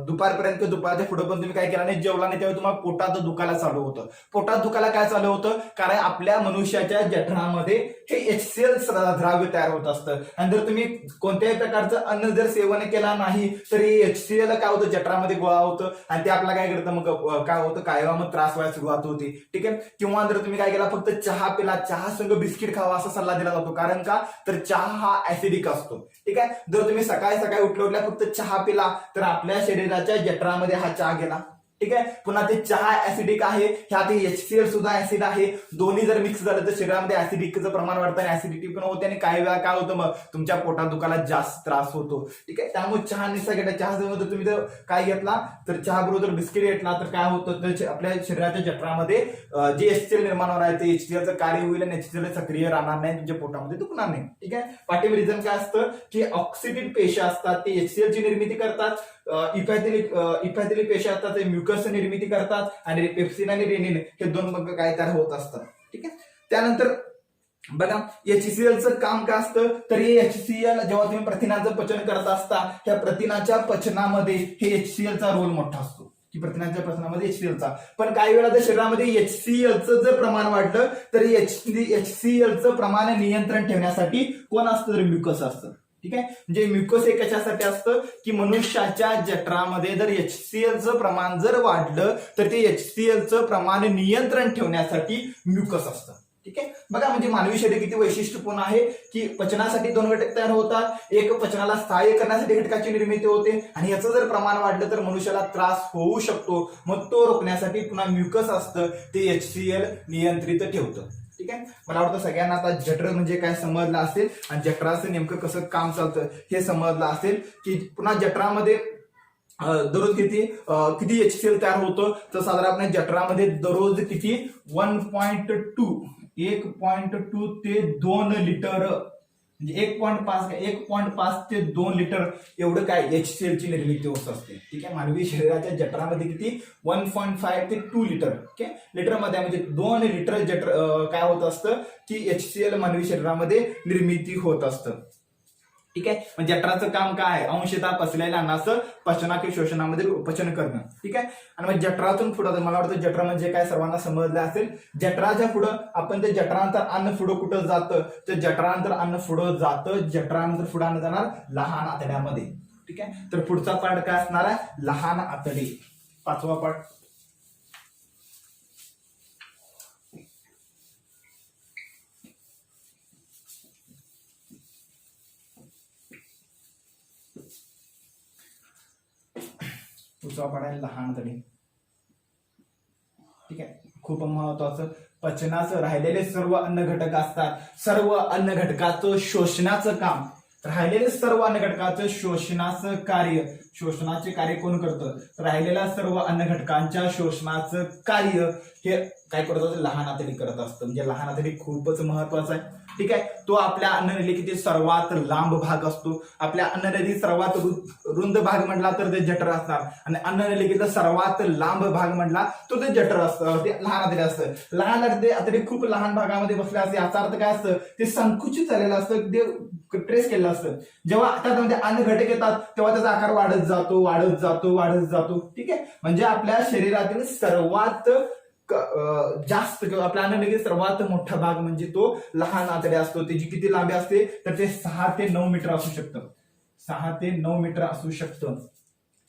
दुपारपर्यंत, दुपारच्या पुढे पण तुम्ही काय केला नाही, जेवला नाही, तेव्हा तुम्हाला पोटात दुखायला चालू होतं. पोटात दुखायला काय चालू होतं, कारण आपल्या मनुष्याच्या जठरामध्ये हे HCl द्राव्य तयार होत असतं. आणि जर तुम्ही कोणत्याही प्रकारचं अन्न जर सेवन केला नाही तरी HCl काय होतं, जठरामध्ये गोळा होतं आणि ते आपल्याला काय करतं, मग काय होतं, काय मग त्रास व्हायला सुरुवात होते. ठीक आहे. किंवा जर तुम्ही काय केला, फक्त चहा पिला, चहा संग बिस्किट खावा असा सल्ला दिला जातो. कारण का, तर चहा हा ऍसिडिक असतो. ठीक आहे. जर तुम्ही सकाळी सकाळी उठल्या फक्त चहा पिला तर आपल्या शरीराच्या जठरामध्ये हा चहा गेला. ठीक आहे. पुन्हा ते चहा ऍसिडिक आहे, ह्यात HCl सुद्धा ऍसिड आहे. दोन्ही जर मिक्स झालं तर शरीरामध्ये ऍसिडिकचं प्रमाण वाढतं आणि ऍसिडिटी पण होते आणि काही वेळा काय होतं, मग तुमच्या पोटात दुखायला जास्त त्रास होतो. ठीक आहे. त्यामुळे चहा निसा घेता, चहा जर तुम्ही जर काय घेतला तर चहा बरोबर बिस्किट घेतला तर काय होतं, तर आपल्या शरीराच्या जठरामध्ये जे HCl निर्माण होणार आहे ते HClचं कार्य होईल आणि HCl सक्रिय राहणार नाही, तुमच्या पोटामध्ये दुखणार नाही. ठीक आहे. पाठीमागे रिझन काय असतं की ऑक्सिडेटिव्ह पेशी असतात, ते HCl ची निर्मिती करतात. इपॅथिलिक पेशी असतात, ते म्युकस निर्मिती करतात आणि पेप्सिन आणि रेनिन हे दोन मग काय तयार होत असतात. ठीक आहे. त्यानंतर बघा HClचं काम काय असतं, तर हे HCl जेव्हा तुम्ही प्रथिनाचं पचन करत असता, त्या प्रथिनाच्या पचनामध्ये हे HClचा रोल मोठा असतो, की प्रथिनांच्या पचनामध्ये HClचा. पण काही वेळा जर शरीरामध्ये HClचं जर प्रमाण वाढलं तर HClचं प्रमाण नियंत्रण ठेवण्यासाठी कोण असतं, तर म्युकस असतं. ठीक आहे. म्हणजे म्युकस हे कशासाठी असतं, की मनुष्याच्या जठरामध्ये जर HClचं प्रमाण जर वाढलं तर ते HClचं प्रमाण नियंत्रण ठेवण्यासाठी म्युकस असतं. ठीक आहे. बघा म्हणजे मानवी शरीर किती वैशिष्ट्यपूर्ण आहे, की पचनासाठी दोन घटक तयार होतात, एक पचनाला सहाय्य करण्यासाठी घटकाची निर्मिती होते आणि याचं जर प्रमाण वाढलं तर मनुष्याला त्रास होऊ शकतो. मग तो रोखण्यासाठी पुन्हा म्युकस असतं, ते HCl नियंत्रित ठेवतं. ठीक आहे. मला वाटतं सगळ्यांना आता जठर म्हणजे काय समजलं असेल आणि जठराचं नेमकं कसं काम चालतं हे समजलं असेल, की पुन्हा जठरामध्ये दररोज किती HCl तयार होतं, तर साधारण जठरामध्ये दररोज किती 1.2 ते 2 लिटर, म्हणजे 1.5 ते 2 लिटर एवढं काय HCl ची निर्मिती होत असते. ठीक आहे. मानवी शरीराच्या जठरामध्ये किती 1.5 ते 2 लिटर, ओके, लिटर मध्ये म्हणजे 2 लिटर जठर काय होत असतं, की HCl मानवी शरीरामध्ये निर्मिती होत असतं. ठीक आहे. म्हणजे जठराचं काम काय आहे, अंशतः पचलेल्या अन्नाचं पचना किंवा शोषणामध्ये पचन करणं. ठीक आहे. आणि मग जठरातून पुढं मला वाटतं जठर म्हणजे काय सर्वांना समजलं असेल. जठराच्या पुढं आपण ते जठरांतर अन्न पुढं कुठं जातं, तर जठरांतर अन्न पुढं जातं, जठरांतर पुढं अन्न जाणार लहान आतड्यामध्ये. ठीक आहे. तर पुढचा पार्ट काय असणार आहे, लहान आतडी, 5वा पार्ट. पुढचा पार्ट आहे लहान आतडी. ठीक आहे. खूप महत्वाचं, पचनाचं राहिलेले सर्व अन्न घटक असतात, सर्व अन्न घटकाचं शोषणाचं काम, राहिलेले सर्व अन्न घटकाचं शोषणाचं कार्य, शोषणाचे कार्य कोण करतं, राहिलेल्या सर्व अन्न घटकांच्या शोषणाचं कार्य हे काय करत असतं, लहान आतडी करत असतं. म्हणजे लहान आतडी खूपच महत्वाचा आहे. ठीक आहे. तो आपल्या अन्ननलिकेतील सर्वात लांब भाग असतो. आपल्या अन्ननलिकेतील सर्वात रुंद भाग म्हटला तर ते जठर असणार आणि अन्ननलिकेचा सर्वात लांब भाग म्हटला तो ते जठर असतं, ते लहान आतडी असतं. लहान आतडी खूप लहान भागामध्ये बसले असते, याचा अर्थ काय असतं, ते संकुचित झालेलं असतं, ते ट्रेस केलेलं असतं. जेव्हा त्यामध्ये अन्न घटक येतात तेव्हा त्याचा आकार वाढत जातो. ठीक आहे. म्हणजे आपल्या शरीरातील सर्वात जास्त किंवा आपल्या अन्ननलिकेतील सर्वात मोठा भाग म्हणजे तो लहान आतडी असतो. त्याची किती लांबी असते, तर ते 6 ते 9 मीटर असू शकतं. 6 ते 9 मीटर असू शकतं.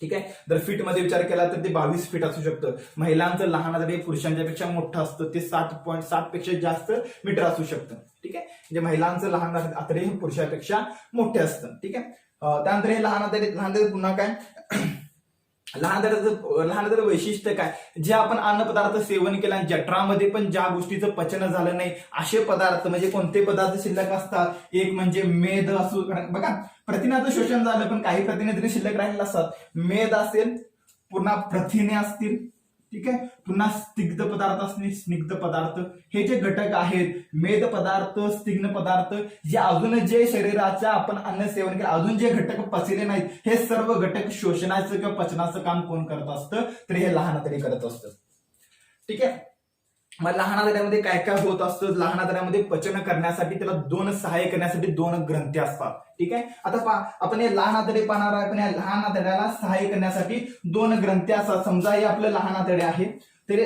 ठीक आहे. जर फीट मध्ये विचार केला तर ते 22 फीट असू शकतं. महिलांचं लहान आतडी पुरुषांच्या पेक्षा मोठं असतं, ते 7.7 पेक्षा जास्त मीटर असू शकतं. ठीक आहे. म्हणजे महिलांचं लहान आतडी हे पुरुषापेक्षा मोठे असतं. ठीक आहे. त्यानंतर हे लहान आतडी पुन्हा काय, लहान आतडीचं वैशिष्ट्य काय, जे आपण अन्न पदार्थ सेवन केला जठरामध्ये पण ज्या गोष्टीचं पचन झालं नाही असे पदार्थ, म्हणजे कोणते पदार्थ शिल्लक असतात, एक म्हणजे मेद असू, बघा प्रथिनाचं शोषण झालं पण काही प्रथिने तरी शिल्लक राहिलेले असतात. मेद असेल, पुन्हा प्रथिने असतील. ठीक आहे. पुन्हा स्निग्ध पदार्थ असतील, स्निग्ध पदार्थ हे जे घटक आहेत, मेद पदार्थ, स्निग्ध पदार्थ, जे अजून जे शरीराच्या आपण अन्न सेवन केलं अजून जे घटक पचले नाहीत, हे सर्व घटक शोषणाचं किंवा पचनाचं काम कोण करत असतं, तर हे लहान आतडी करत असतं. ठीक आहे. मग लहान आतड्यामध्ये काय काय होत असतं, लहान आतड्यामध्ये पचन करण्यासाठी त्याला दोन सहाय्य करण्यासाठी दोन ग्रंथी असतात. ठीक आहे. आता आपण हे लहान आतडे पाहणार आहे, पण या लहान आतड्याला सहाय्य करण्यासाठी दोन ग्रंथी असतात. समजा हे आपलं लहान आतडे आहे, तर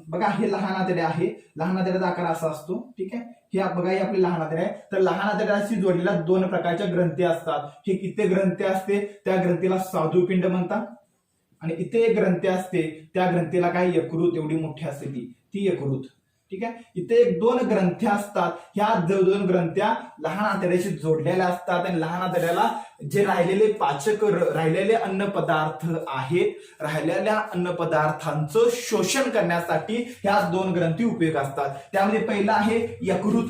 बघा हे लहान आतडे आहे, लहान आतड्याचा आकार असा असतो. ठीक आहे. हे बघा हे आपले लहान आतडे आहे, तर लहान आतड्याशी जोडलेल्या दोन प्रकारच्या ग्रंथी असतात. हे किती ग्रंथी असते, त्या ग्रंथीला स्वादुपिंड म्हणतात. आणि इथे एक ग्रंथी असते, त्या ग्रंथीला काय यकृत एवढी मोठी असते ती यकृत. ठीक आहे. इथे एक दोन ग्रंथ्या असतात, ह्या दोन ग्रंथ्या लहान आतड्याशी जोडलेल्या असतात आणि लहान आतड्याला जे राहिलेले पाचक राहिलेले अन्न पदार्थ आहेत, राहिलेल्या अन्न पदार्थांचं शोषण करण्यासाठी ह्या दोन ग्रंथी उपयोग असतात. त्यामध्ये पहिला आहे यकृत.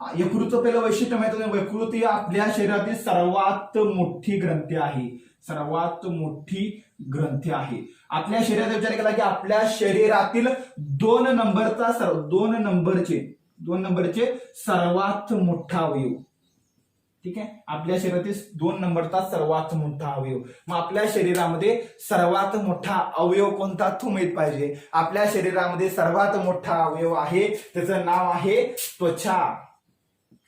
यकृतचं पहिलं वैशिष्ट्य माहिती आहे, यकृत ही आपल्या शरीरातील सर्वात मोठी ग्रंथी आहे, सर्वात मोठी ग्रंथी आहे. आपल्या शरीराचा विचार केला की आपल्या शरीरातील दोन नंबरचे सर्वात मोठा अवयव. ठीक आहे. आपल्या शरीरातील 2 नंबरचा सर्वात मोठा अवयव. मग आपल्या शरीरामध्ये सर्वात मोठा अवयव कोणता तो माहित पाहिजे. आपल्या शरीरामध्ये सर्वात मोठा अवयव आहे, त्याचं नाव आहे त्वचा.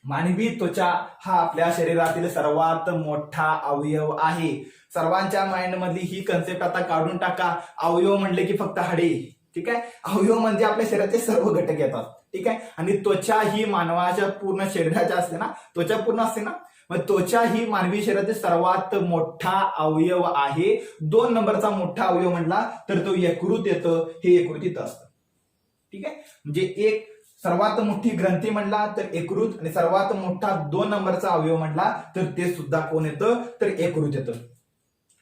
मानवी त्वचा हा आपल्या शरीरातील सर्वात मोठा अवयव आहे. सर्वांच्या माइंड मधली ही कन्सेप्ट आता काढून टाका. अवयव म्हणले की फक्त हाडे. ठीक आहे. अवयव म्हणजे आपल्या शरीराचे सर्व घटक येतात. ठीक आहे. आणि त्वचा ही मानवाच्या पूर्ण शरीराच्या असते ना, त्वचा पूर्ण असते ना, मग त्वचा ही मानवी शरीरातील सर्वात मोठा अवयव आहे. 2 नंबरचा मोठा अवयव म्हणला तर तो यकृत येतं. हे यकृत इथं असतं. ठीक आहे. म्हणजे एक सर्वात मोठी ग्रंथी म्हणला तर यकृत, आणि सर्वात मोठा 2 नंबरचा अवयव म्हणला तर ते सुद्धा कोण येतं, तर यकृत येतं.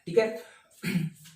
ठीक आहे.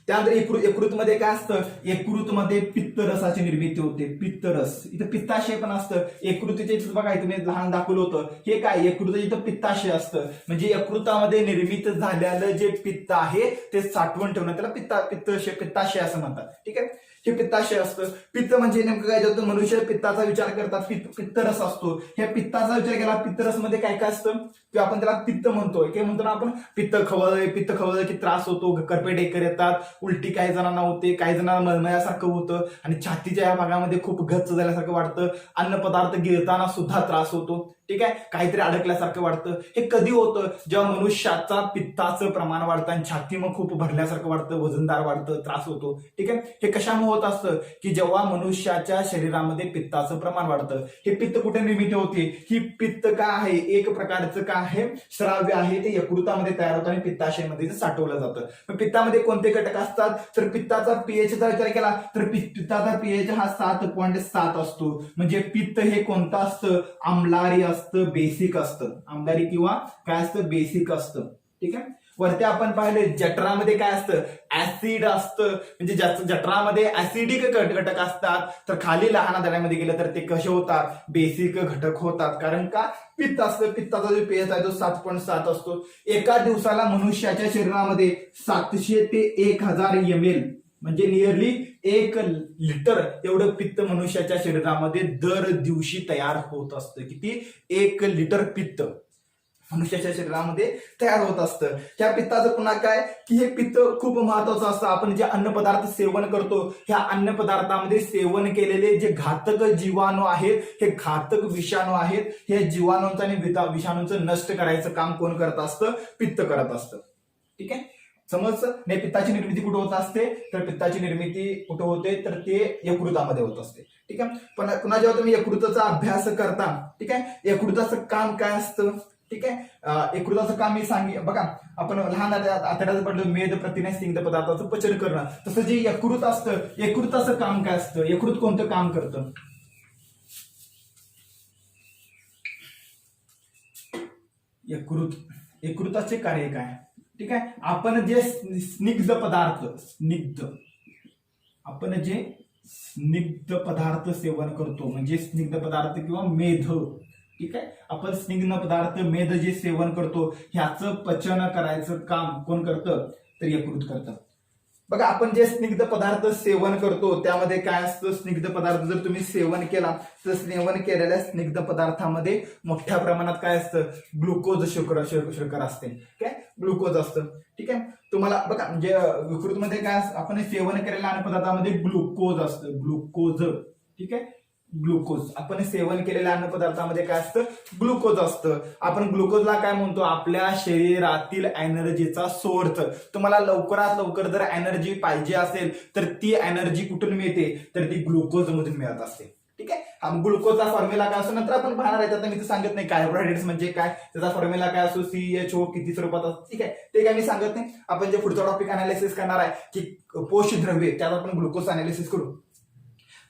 त्यानंतर यकृतमध्ये काय असतं, यकृतमध्ये पित्तरसाची निर्मिती होते. पित्तरस, इथं पित्ताशय पण असतं. यकृतीचे बघा तुम्ही लहान दाखवलं होतं, हे काय यकृत इथं पित्ताशय असतं. म्हणजे यकृतामध्ये निर्मित झालेलं जे पित्त आहे ते साठवून ठेवणं, त्याला पित्ताशय असं म्हणतात. ठीक आहे. हे पित्ताशय असतं. पित्त म्हणजे नेमकं काय, जातं मनुष्य पित्ताचा विचार करतात, पित्तरस असतो. ह्या पित्ताचा विचार केला, पित्तरस मध्ये काय काय असतं किंवा आपण त्याला पित्त म्हणतोय, काय म्हणतो ना आपण, पित्त खवळलं की त्रास होतो, करपे ढेकर येतात, उलटी काही जणांना होते, काही जणांना मळमळ्यासारखं होतं, आणि छातीच्या या भागामध्ये खूप गच्च झाल्यासारखं वाटतं. अन्न पदार्थ गिळताना सुद्धा त्रास होतो. ठीक आहे. काहीतरी अडकल्यासारखं वाटतं. हे कधी होतं, जेव्हा मनुष्याचा पित्ताचं प्रमाण वाढतं आणि छाती मग खूप भरल्यासारखं वाटतं, वजनदार वाटतं, त्रास होतो. ठीक आहे. हे कशामुळे होत असतं की जेव्हा मनुष्याच्या शरीरामध्ये पित्ताचं प्रमाण वाढतं. हे पित्त कुठे निर्मिती होते, ही पित्त काय आहे, एक प्रकारचं काय आहे, श्राव्य आहे, ते यकृतामध्ये तयार होतं आणि पित्ताशयमध्ये साठवलं जातं. मग पित्तामध्ये कोणते घटक असतात, तर पित्ताचा पीएचचा विचार केला तर पित्ताचा पीएच हा 7.7 असतो. म्हणजे पित्त हे कोणतं असतं, आम्लारी असतं, बेसिक असतं. आम्लारी किंवा काय असतं, बेसिक असतं. ठीक आहे. वरती आपण पाहिले जठरामध्ये काय असतं, ऍसिड असतं. म्हणजे जठरामध्ये ऍसिडिक घटक असतात. तर खाली लहान आतड्यामध्ये गेलं तर ते कसे होतात, बेसिक घटक होतात. कारण का, पित्त असतं. पित्ताचा जो पीएच आहे तो 7.7 असतो. एका दिवसाला मनुष्याच्या शरीरामध्ये 700 ते 1000 ml म्हणजे नियरली 1 लिटर एवढं पित्त मनुष्याच्या शरीरामध्ये दर दिवशी तयार होत असतं. किती, 1 लिटर पित्त मनुष्याच्या शरीरामध्ये तयार होत असतं. त्या पित्ताचं पुन्हा काय की हे पित्त खूप महत्वाचं असतं. आपण जे अन्न पदार्थ सेवन करतो, ह्या अन्न पदार्थामध्ये सेवन केलेले जे घातक जीवाणू आहेत, हे घातक विषाणू आहेत, हे जीवाणूंचं आणि विषाणूंचं नष्ट करायचं काम कोण करत असतं, पित्त करत असतं. ठीक आहे. समजलं नाही. पित्ताची निर्मिती कुठे होत असते, तर पित्ताची निर्मिती कुठे होते, तर ते यकृतामध्ये होत असते. ठीक आहे. पण पुन्हा जेव्हा तुम्ही यकृताचा अभ्यास करता, ठीक आहे, यकृताचं काम काय असतं, ठीक आहे, यकृताचं काम मी सांगे बघा, आपण लहान आतड्याचं पडलं मेद प्रथिने स्निग्ध पदार्थाचं पचन करणं, तसं जे यकृत असतं, यकृताचं काम काय असतं, यकृत कोणतं काम करतं, यकृताचे कार्य काय. ठीक आहे. आपण जे स्निग्ध पदार्थ सेवन करतो, म्हणजे स्निग्ध पदार्थ किंवा मेध. ठीक आहे. आपण स्निग्ध पदार्थ मेध जे सेवन करतो, ह्याचं पचन करायचं काम कोण करतं, तर यकृत करतं. बघा आपण जे स्निग्ध पदार्थ सेवन करतो त्यामध्ये काय असतं, स्निग्ध पदार्थ जर तुम्ही सेवन केला तर सेवन केलेल्या स्निग्ध पदार्थामध्ये मोठ्या प्रमाणात काय असतं, ग्लुकोज शुगर असते, काय ग्लुकोज असतं. ठीक आहे, तुम्हाला बघा म्हणजे विकृतमध्ये काय आपण सेवन केलेल्या अन्न पदार्थामध्ये ग्लुकोज असतं, ग्लुकोज. ठीक आहे, ग्लुकोज आपण सेवन केलेल्या अन्न पदार्थामध्ये काय असतं, ग्लुकोज असतं. आपण ग्लुकोजला काय म्हणतो, आपल्या शरीरातील एनर्जीचा सोर्स. तुम्हाला लवकरात लवकर जर एनर्जी पाहिजे असेल तर ती एनर्जी कुठून मिळते, तर ती ग्लुकोज मधून मिळत असते. ठीक आहे, हा ग्लुकोजचा फॉर्म्युला काय असतो नंतर आपण पाहणार आहे, आता मी सांगत नाही कार्बोहायड्रेट्स म्हणजे काय, त्याचा फॉर्म्युला काय असतो, CHO किती स्वरूपात असतो. ठीक आहे, ते काय मी सांगत नाही. आपण जे पुढचा टॉपिक अनालिसिस करणार आहे की पोषद्रव्ये, त्यात आपण ग्लुकोज अनालिसिस करू.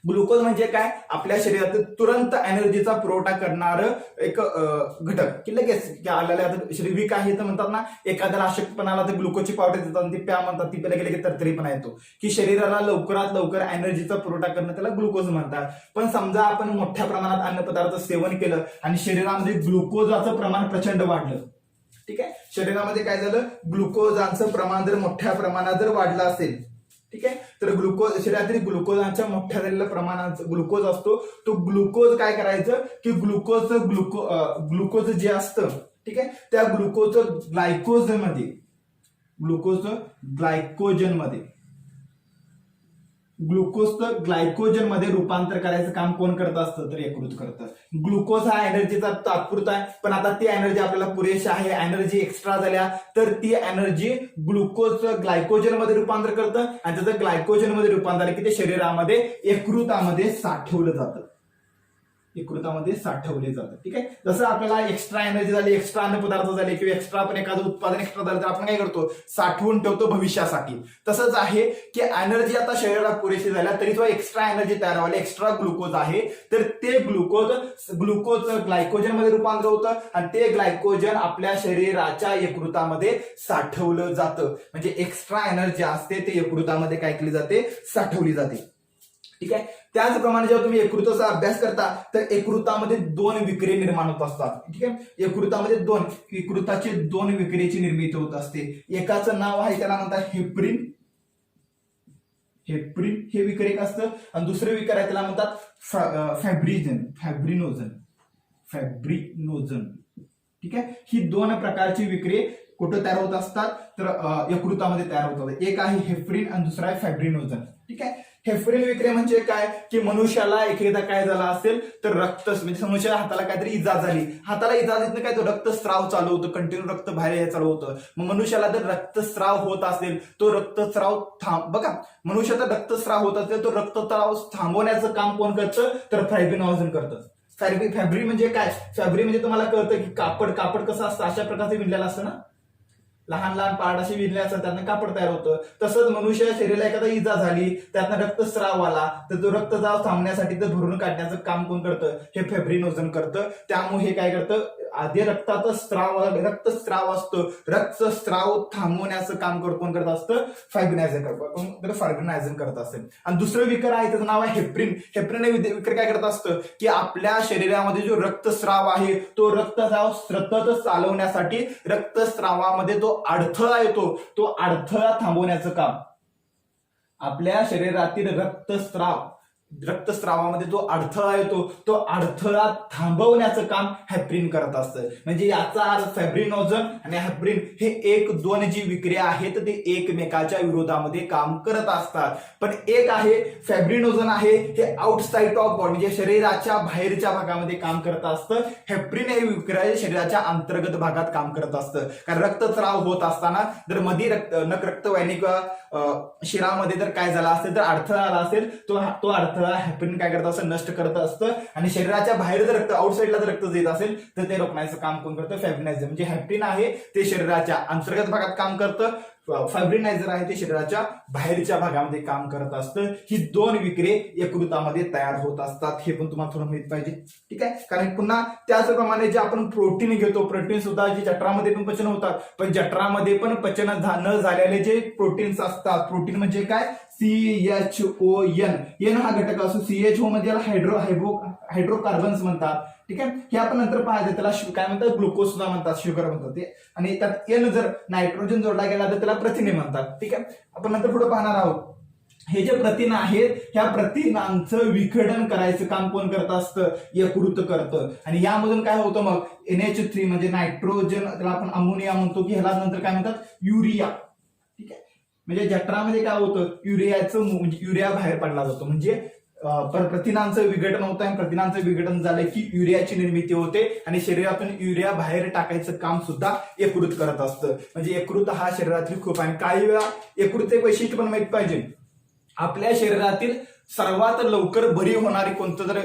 ग्लुकोज म्हणजे काय, आपल्या शरीरात तुरंत एनर्जीचा पुरवठा करणार एक घटक की लगेच आलेल्या शरीर वीक आहे तर म्हणतात ना, एखाद्याला अशक्तपणा आला तर ग्लुकोजची पावडर देतात, ती प्या म्हणतात, ती पेला गेले तरतरीपणा येतो, की शरीराला लवकरात लवकर एनर्जीचा पुरवठा करणं त्याला ग्लुकोज म्हणतात. पण समजा आपण मोठ्या प्रमाणात अन्नपदार्थ सेवन केलं आणि शरीरामध्ये ग्लुकोजाचं प्रमाण प्रचंड वाढलं. ठीक आहे, शरीरामध्ये काय झालं, ग्लुकोजाचं प्रमाण जर मोठ्या प्रमाणात जर वाढलं असेल, ठीक आहे, तर ग्लुकोज शरीरातील ग्लुकोजाच्या मोठ्या झालेल्या प्रमाणात ग्लुकोज असतो, तो ग्लुकोज काय करायचं की ग्लुकोज जे असतं, ठीक आहे, त्या ग्लुकोज ग्लायकोजन मध्ये रूपांतर करायचं काम कोण करत असतं, तर यकृत करतं. ग्लुकोज हा एनर्जीचा तात्पुरता आहे, पण आता ती एनर्जी आपल्याला पुरेशी आहे, एनर्जी एक्स्ट्रा झाल्या तर ती एनर्जी ग्लुकोज ग्लायकोजन मध्ये रूपांतर करतं आणि त्याचं ग्लायकोजन मध्ये रूपांतर झालं की ते शरीरामध्ये यकृतामध्ये साठवलं जातं, यकृतामध्ये साठवले जातं. ठीक आहे, जसं आपल्याला एक्स्ट्रा एनर्जी झाली, एक्स्ट्रा अन्न पदार्थ झाले किंवा एक्स्ट्रा आपण एखादं उत्पादन एक्स्ट्रा झालं तर आपण काय करतो, साठवून ठेवतो भविष्यासाठी. तसंच आहे की एनर्जी आता शरीरात पुरेशी झाल्या तरी तो एक्स्ट्रा एनर्जी तयार व्हायला एक्स्ट्रा ग्लुकोज आहे, तर ते ग्लुकोज ग्लायकोजन मध्ये रूपांतर होतं आणि ते ग्लायकोजन आपल्या शरीराच्या यकृतामध्ये साठवलं जातं. म्हणजे एक्स्ट्रा एनर्जी असते ते यकृतामध्ये काय केली जाते, साठवली जाते. ठीक आहे, त्याचप्रमाणे जेव्हा तुम्ही यकृताचा अभ्यास करता तर यकृतामध्ये दोन विक्रिया निर्माण होत असतात. ठीक आहे, यकृतामध्ये यकृताचे दोन विक्रियेची निर्मिती होत असते. एकाचं नाव आहे त्याला म्हणतात हेपरिन हे विक्रियक असतं आणि दुसरे विकार आहे त्याला म्हणतात फॅब्रिनोजन. ठीक आहे, ही दोन प्रकारची विक्रिये कुठं तयार होत असतात, तर यकृतामध्ये तयार होतात. एक आहे हेपरिन आणि दुसरा आहे फॅब्रिनोजन. ठीक आहे, हेपरिन विक्रिया म्हणजे काय की मनुष्याला एखादा काय झाला असेल तर रक्त म्हणजे मनुष्याला हाताला काहीतरी इजा झाली, हाताला इजा झाली काय तो रक्तस्राव चालू होतं, कंटिन्यू रक्त बाहेर चालू होतं. मग मनुष्याला जर रक्तस्राव होत असेल तो रक्तस्राव बघा मनुष्याचा रक्तस्राव होत असेल तो रक्तस्राव थांबवण्याचं काम कोण करतं, तर फॅब्रिनोजन करतं. फॅब्रिक म्हणजे काय, फॅब्रिक म्हणजे तुम्हाला कळतं की कापड कसं असतं, अशा प्रकारचे विणलेलं असतं ना, लहान लहान पार्ट असे विणले असतात त्यातनं कापड तयार होतं. तसंच मनुष्य शरीराला एखादा इजा झाली त्यातनं रक्तस्राव आला तर तो रक्तस्राव थांबण्यासाठी तर भरून काढण्याचं काम कोण करतं, हे फॅब्रिनोजन करतं. त्यामुळे हे काय करतं, आधी रक्तस्राव असतो, रक्तस्राव थांबवण्याचं काम कोण करत असतं, फॅब्रिनायझन करत असतं. आणि दुसरं विकार आहे त्याचं नाव आहे हेपरिन. हेपरिन हे विकार काय करत असतं की आपल्या शरीरामध्ये जो रक्तस्राव आहे तो रक्तस्राव सतत चालवण्यासाठी रक्तस्रावामध्ये जो अडथळा येतो तो अडथळा थांबवण्याचं काम, आपल्या शरीरातील रक्तस्रावामध्ये जो अडथळा येतो तो अडथळा थांबवण्याचं काम हेपरिन करत असतं. म्हणजे याचा अर्थ फॅब्रिनोजन आणि हेपरिन हे एक दोन जी विक्रिया आहेत ते एकमेकाच्या विरोधामध्ये काम करत असतात. पण एक आहे फॅब्रिनोजन आहे हे आउटसाइड ऑफ बॉडी म्हणजे शरीराच्या बाहेरच्या भागामध्ये काम करत असतं. हेपरिन हे विक्रिया शरीराच्या अंतर्गत भागात काम करत असतं. कारण रक्तस्राव होत असताना जर मध्ये रक्तवाहिनी किंवा शिरामध्ये जर काय झाला असेल तर अडथळा आला असेल तो अडथळा हेपरिन काय करत असतं, नष्ट करत असतं. आणि शरीराच्या बाहेर जर रक्त आउटसाइडला जर रक्त येत असेल तर ते रोखण्याचं काम कोण करतं, फॅब्रिनायझर. म्हणजे हेपरिन आहे ते शरीराच्या अंतर्गत भागात काम करतं, फॅब्रिनायझर आहे ते शरीराच्या बाहेरच्या भागामध्ये काम करत असतं. ही दोन विक्रिये यकृतामध्ये तयार होत असतात, हे पण तुम्हाला थोडं माहित पाहिजे. ठीक आहे, कारण पुन्हा त्याचप्रमाणे जे आपण प्रोटीन घेतो, प्रोटीन सुद्धा जे जठरामध्ये पण पचन होतात, पण जठरामध्ये पण पचन न झालेले जे प्रोटीन्स असतात, प्रोटीन म्हणजे काय, CHON हा घटक असतो. CHO म्हणजे हायड्रोकार्बन्स म्हणतात. ठीक आहे. हे आपण नंतर पाहायचं, त्याला काय म्हणतात, ग्लुकोज सुद्धा म्हणतात, शुगर म्हणतात ते. आणि त्यात एन जर नायट्रोजन जोडला गेला तर त्याला प्रथिने म्हणतात. ठीक आहे, आपण नंतर पुढे पाहणार आहोत. हे जे प्रथिन आहेत, ह्या प्रथिनांचं विघटन करायचं काम कोण करत असतं, यकृत करतं. आणि यामधून काय होतं मग, NH3 म्हणजे नायट्रोजन, त्याला आपण अमोनिया म्हणतो, की ह्याला नंतर काय म्हणतात, युरिया. ठीक आहे, म्हणजे जठरामध्ये काय होतं, युरियाचं म्हणजे युरिया बाहेर पडला जातो. म्हणजे प्रथिनांचं विघटन होतं आणि प्रथिनांचं विघटन झालं की युरियाची निर्मिती होते आणि शरीरातून युरिया बाहेर टाकायचं काम सुद्धा यकृत करत असतं. म्हणजे यकृत हा शरीरातील खूप, आणि काही वेळा यकृत एक वैशिष्ट्य पण माहित पाहिजे, आपल्या शरीरातील सर्वात लवकर बरी होणारी कोणतं जर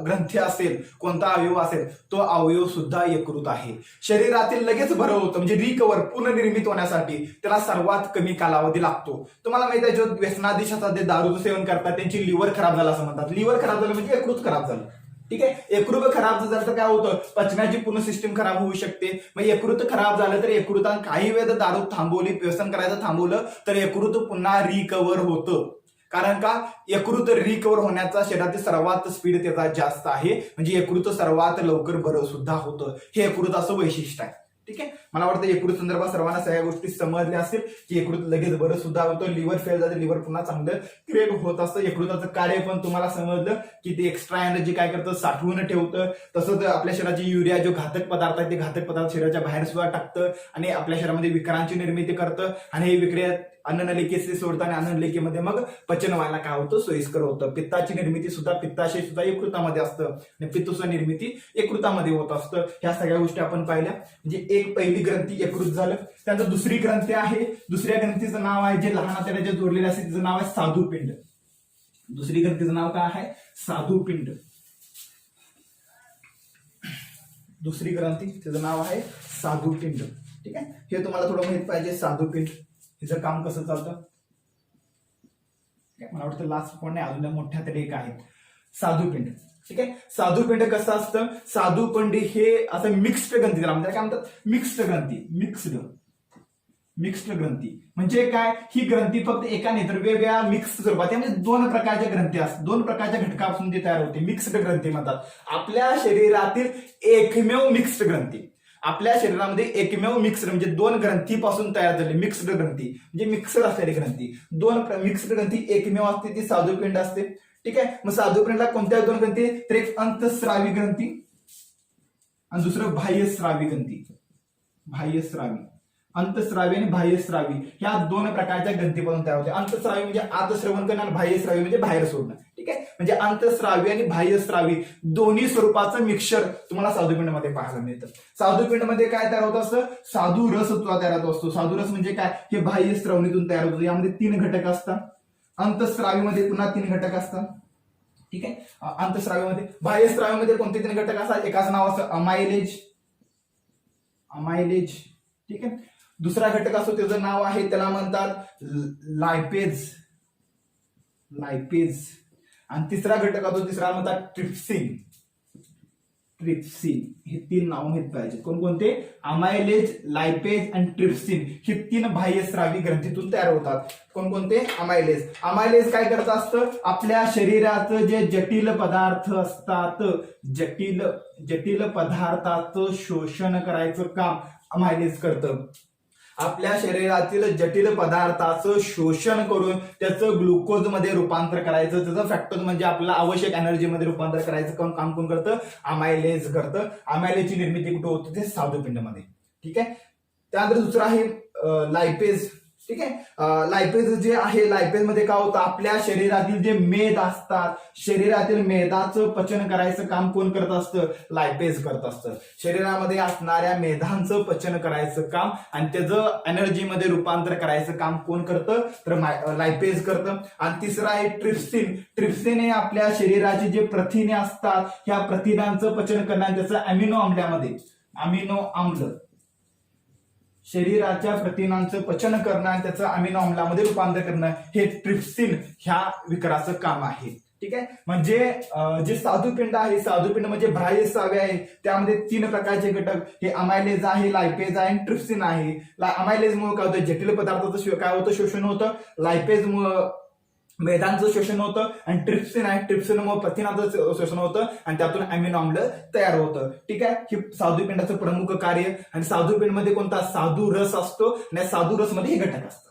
ग्रंथी असेल, कोणता अवयव असेल, तो अवयव सुद्धा यकृत आहे. शरीरातील लगेच बरं होतं, म्हणजे रिकवर पुनर्निर्मित होण्यासाठी त्याला सर्वात कमी कालावधी लागतो. तुम्हाला माहिती आहे, जो व्यसनाधीशात दारूचं सेवन करतात त्यांची लिव्हर खराब झालं असं म्हणतात. लिव्हर खराब झालं म्हणजे यकृत खराब झालं. ठीक आहे, यकृत खराब झालं तर काय होतं, पचनाची पूर्ण सिस्टीम खराब होऊ शकते. मग यकृत खराब झालं तर यकृतान काही वेळ दारू थांबवली, व्यसन करायचं थांबवलं तर यकृत पुन्हा रिकवर होतं. कारण का, यकृत रिकवर होण्याचा शरीरातील सर्वात स्पीड त्याचा जास्त आहे. म्हणजे यकृत सर्वात लवकर बरं सुद्धा होतं. हे यकृताचं वैशिष्ट्य आहे. ठीक आहे, मला वाटतं यकृत संदर्भात सर्वांना सगळ्या गोष्टी समजल्या असतील की यकृत लगेच बरं सुद्धा होतं. लिव्हर फेल झालं, लिव्हर पुन्हा चांगलं क्रिएट होत असतं. यकृताचं कार्य पण तुम्हाला समजलं की ते एक्स्ट्रा एनर्जी काय करतं, साठवून ठेवतं. तसंच आपल्या शरीराची युरिया जो घातक पदार्थ आहे ते घातक पदार्थ शरीराच्या बाहेर सुद्धा टाकतं आणि आपल्या शरीरामध्ये विकारांची निर्मिती करतं. आणि हे विक्रिया अन्ननलिकेचे सोडतं आणि अन्ननलिकेमध्ये मग पचन व्हायला काय होतं, सोयीस्कर होतं. पित्ताची निर्मिती सुद्धा, पित्ताशय सुद्धा यकृतामध्ये असतं आणि पित्तसुद्धा निर्मिती यकृतामध्ये होत असतं. ह्या सगळ्या गोष्टी आपण पाहिल्या. म्हणजे एक पहिली ग्रंथी यकृत झालं. त्यानंतर दुसरी ग्रंथी आहे, दुसऱ्या ग्रंथीचं नाव आहे, जे लहान आतड्याच्या जोडलेले असते, तिचं नाव आहे स्वादुपिंड. दुसरी ग्रंथीचं नाव काय आहे, स्वादुपिंड. दुसरी ग्रंथी तिचं नाव आहे स्वादुपिंड. ठीक आहे, हे तुम्हाला थोडं माहित पाहिजे, स्वादुपिंड हिचं काम कसं चालतं. मला वाटतं लास्ट पण नाही, अजून मोठ्या तरी एक आहे स्वादुपिंड. ठीक आहे, स्वादुपिंड कसं असतं, स्वादुपिंड हे असं मिक्स्ड ग्रंथी, त्याला काय म्हणतात, मिक्स्ड ग्रंथी. मिक्स्ड ग्रंथी म्हणजे काय, ही ग्रंथी फक्त एका नाही तर वेगवेगळ्या मिक्स स्वरूपात, त्यामध्ये दोन प्रकारच्या ग्रंथी असतात, दोन प्रकारच्या घटकापासून ती तयार होते. मिक्स्ड ग्रंथी म्हणतात. आपल्या शरीरातील एकमेव मिक्स्ड ग्रंथी, आपल्या शरीरामध्ये एकमेव मिक्स्ड म्हणजे दोन ग्रंथीपासून तयार झाले मिक्स्ड ग्रंथी, म्हणजे मिक्सर असलेली ग्रंथी. दोन मिक्स्ड ग्रंथी एकमेव असते, ती स्वादुपिंड असते. ठीक आहे, मग स्वादुपिंडला कोणत्या दोन ग्रंथी, तर एक अंतस्रावी ग्रंथी आणि दुसरं बाह्यस्रावी ग्रंथी. अंतस्रावी आणि बाह्यस्रावी ह्या दोन प्रकारच्या ग्रंथीपासून तयार होते. अंतस्रावी म्हणजे आत श्रवण करणं आणि बाह्यस्रावी म्हणजे बाहेर सोडणं. ठीक आहे, म्हणजे अंतस्रावी आणि बाह्यस्रावी दोन्ही स्वरूपाचं मिक्सचर तुम्हाला स्वादुपिंडमध्ये पाहायला मिळतं. स्वादुपिंडमध्ये काय तयार होत असतं, स्वादू रस तयार होत असतो. स्वादू रस म्हणजे काय, हे बाह्य स्रवणीतून तयार होतो. यामध्ये 3 घटक असतात. अंतस्रावीमध्ये पुन्हा 3 घटक असतात. ठीक आहे, अंतस्रावीमध्ये. बाह्यस्रावीमध्ये कोणते 3 घटक असतात, एकाच नाव असतं अमायलेज. ठीक आहे, दुसरा घटक असतो त्याचं नाव आहे, त्याला म्हणतात लायपेज. आणि तिसरा घटक असतो, तिसरा म्हणतात ट्रिप्सिन. हे 3 नाव माहित पाहिजे. कोणकोणते, अमायलेज, लायपेज आणि ट्रिप्सिन. हे 3 बाह्यस्रावी ग्रंथीतून तयार होतात. कोणकोणते, अमायलेज काय करत असतं, आपल्या शरीरात जे जटिल पदार्थ असतात, जटिल पदार्थाचं शोषण करायचं काम अमायलेज करतं. आपल्या शरीरातील जटिल पदार्थाचं शोषण करून त्याचं ग्लुकोज मध्ये रूपांतर करायचं, त्याचं फॅक्टर म्हणजे आपल्याला आवश्यक एनर्जी मध्ये रूपांतर करायचं काम कोण करतं, अमायलेज करतं. अमायलेजची निर्मिती कुठे होते, ते स्वादुपिंडमध्ये. ठीक आहे, त्यानंतर दुसरं आहे लायपेज. ठीक आहे, लायपेज जे आहे, लायपेज मध्ये काय होतं, आपल्या शरीरातील जे मेद असतात, शरीरातील मेदाचं पचन करायचं काम कोण करत असतं, लायपेज करत असतं. शरीरामध्ये असणाऱ्या मेदांचं पचन करायचं काम आणि त्याचं एनर्जीमध्ये रूपांतर करायचं काम कोण करतं, तर लायपेज करतं. आणि तिसरं आहे ट्रिप्सिन हे आपल्या शरीराचे जे प्रथिने असतात, ह्या प्रथिनांचं पचन करणं, त्याचं अमिनो आम्ल, शरीराच्या प्रथिनांचं पचन करणं आणि त्याचं अमिनो आम्लामध्ये रूपांतर करणं, हे ट्रिप्सिन ह्या विकाराचं काम आहे. ठीक आहे, म्हणजे जे स्वादुपिंड आहे, स्वादुपिंड म्हणजे बाह्यस्रावी आहे, त्यामध्ये 3 प्रकारचे घटक, हे अमायलेज आहे, लायपेज आहे आणि ट्रिप्सिन आहे. अमायलेज मुळे काय होतं, जटिल पदार्थाचं काय होतं, शोषण होतं. लायपेज मुळे मेदांचं शोषण होतं आणि ट्रिप्सिन आहे, ट्रिप्सिनमुळे प्रथिनाचं शोषण होतं आणि त्यातून अमिनो आम्ल तयार होतं. ठीक आहे, ही स्वादुपिंडाचं प्रमुख कार्य. आणि स्वादुपिंड मध्ये कोणता साधू रस असतो आणि साधू रस मध्ये हे घटक असतात.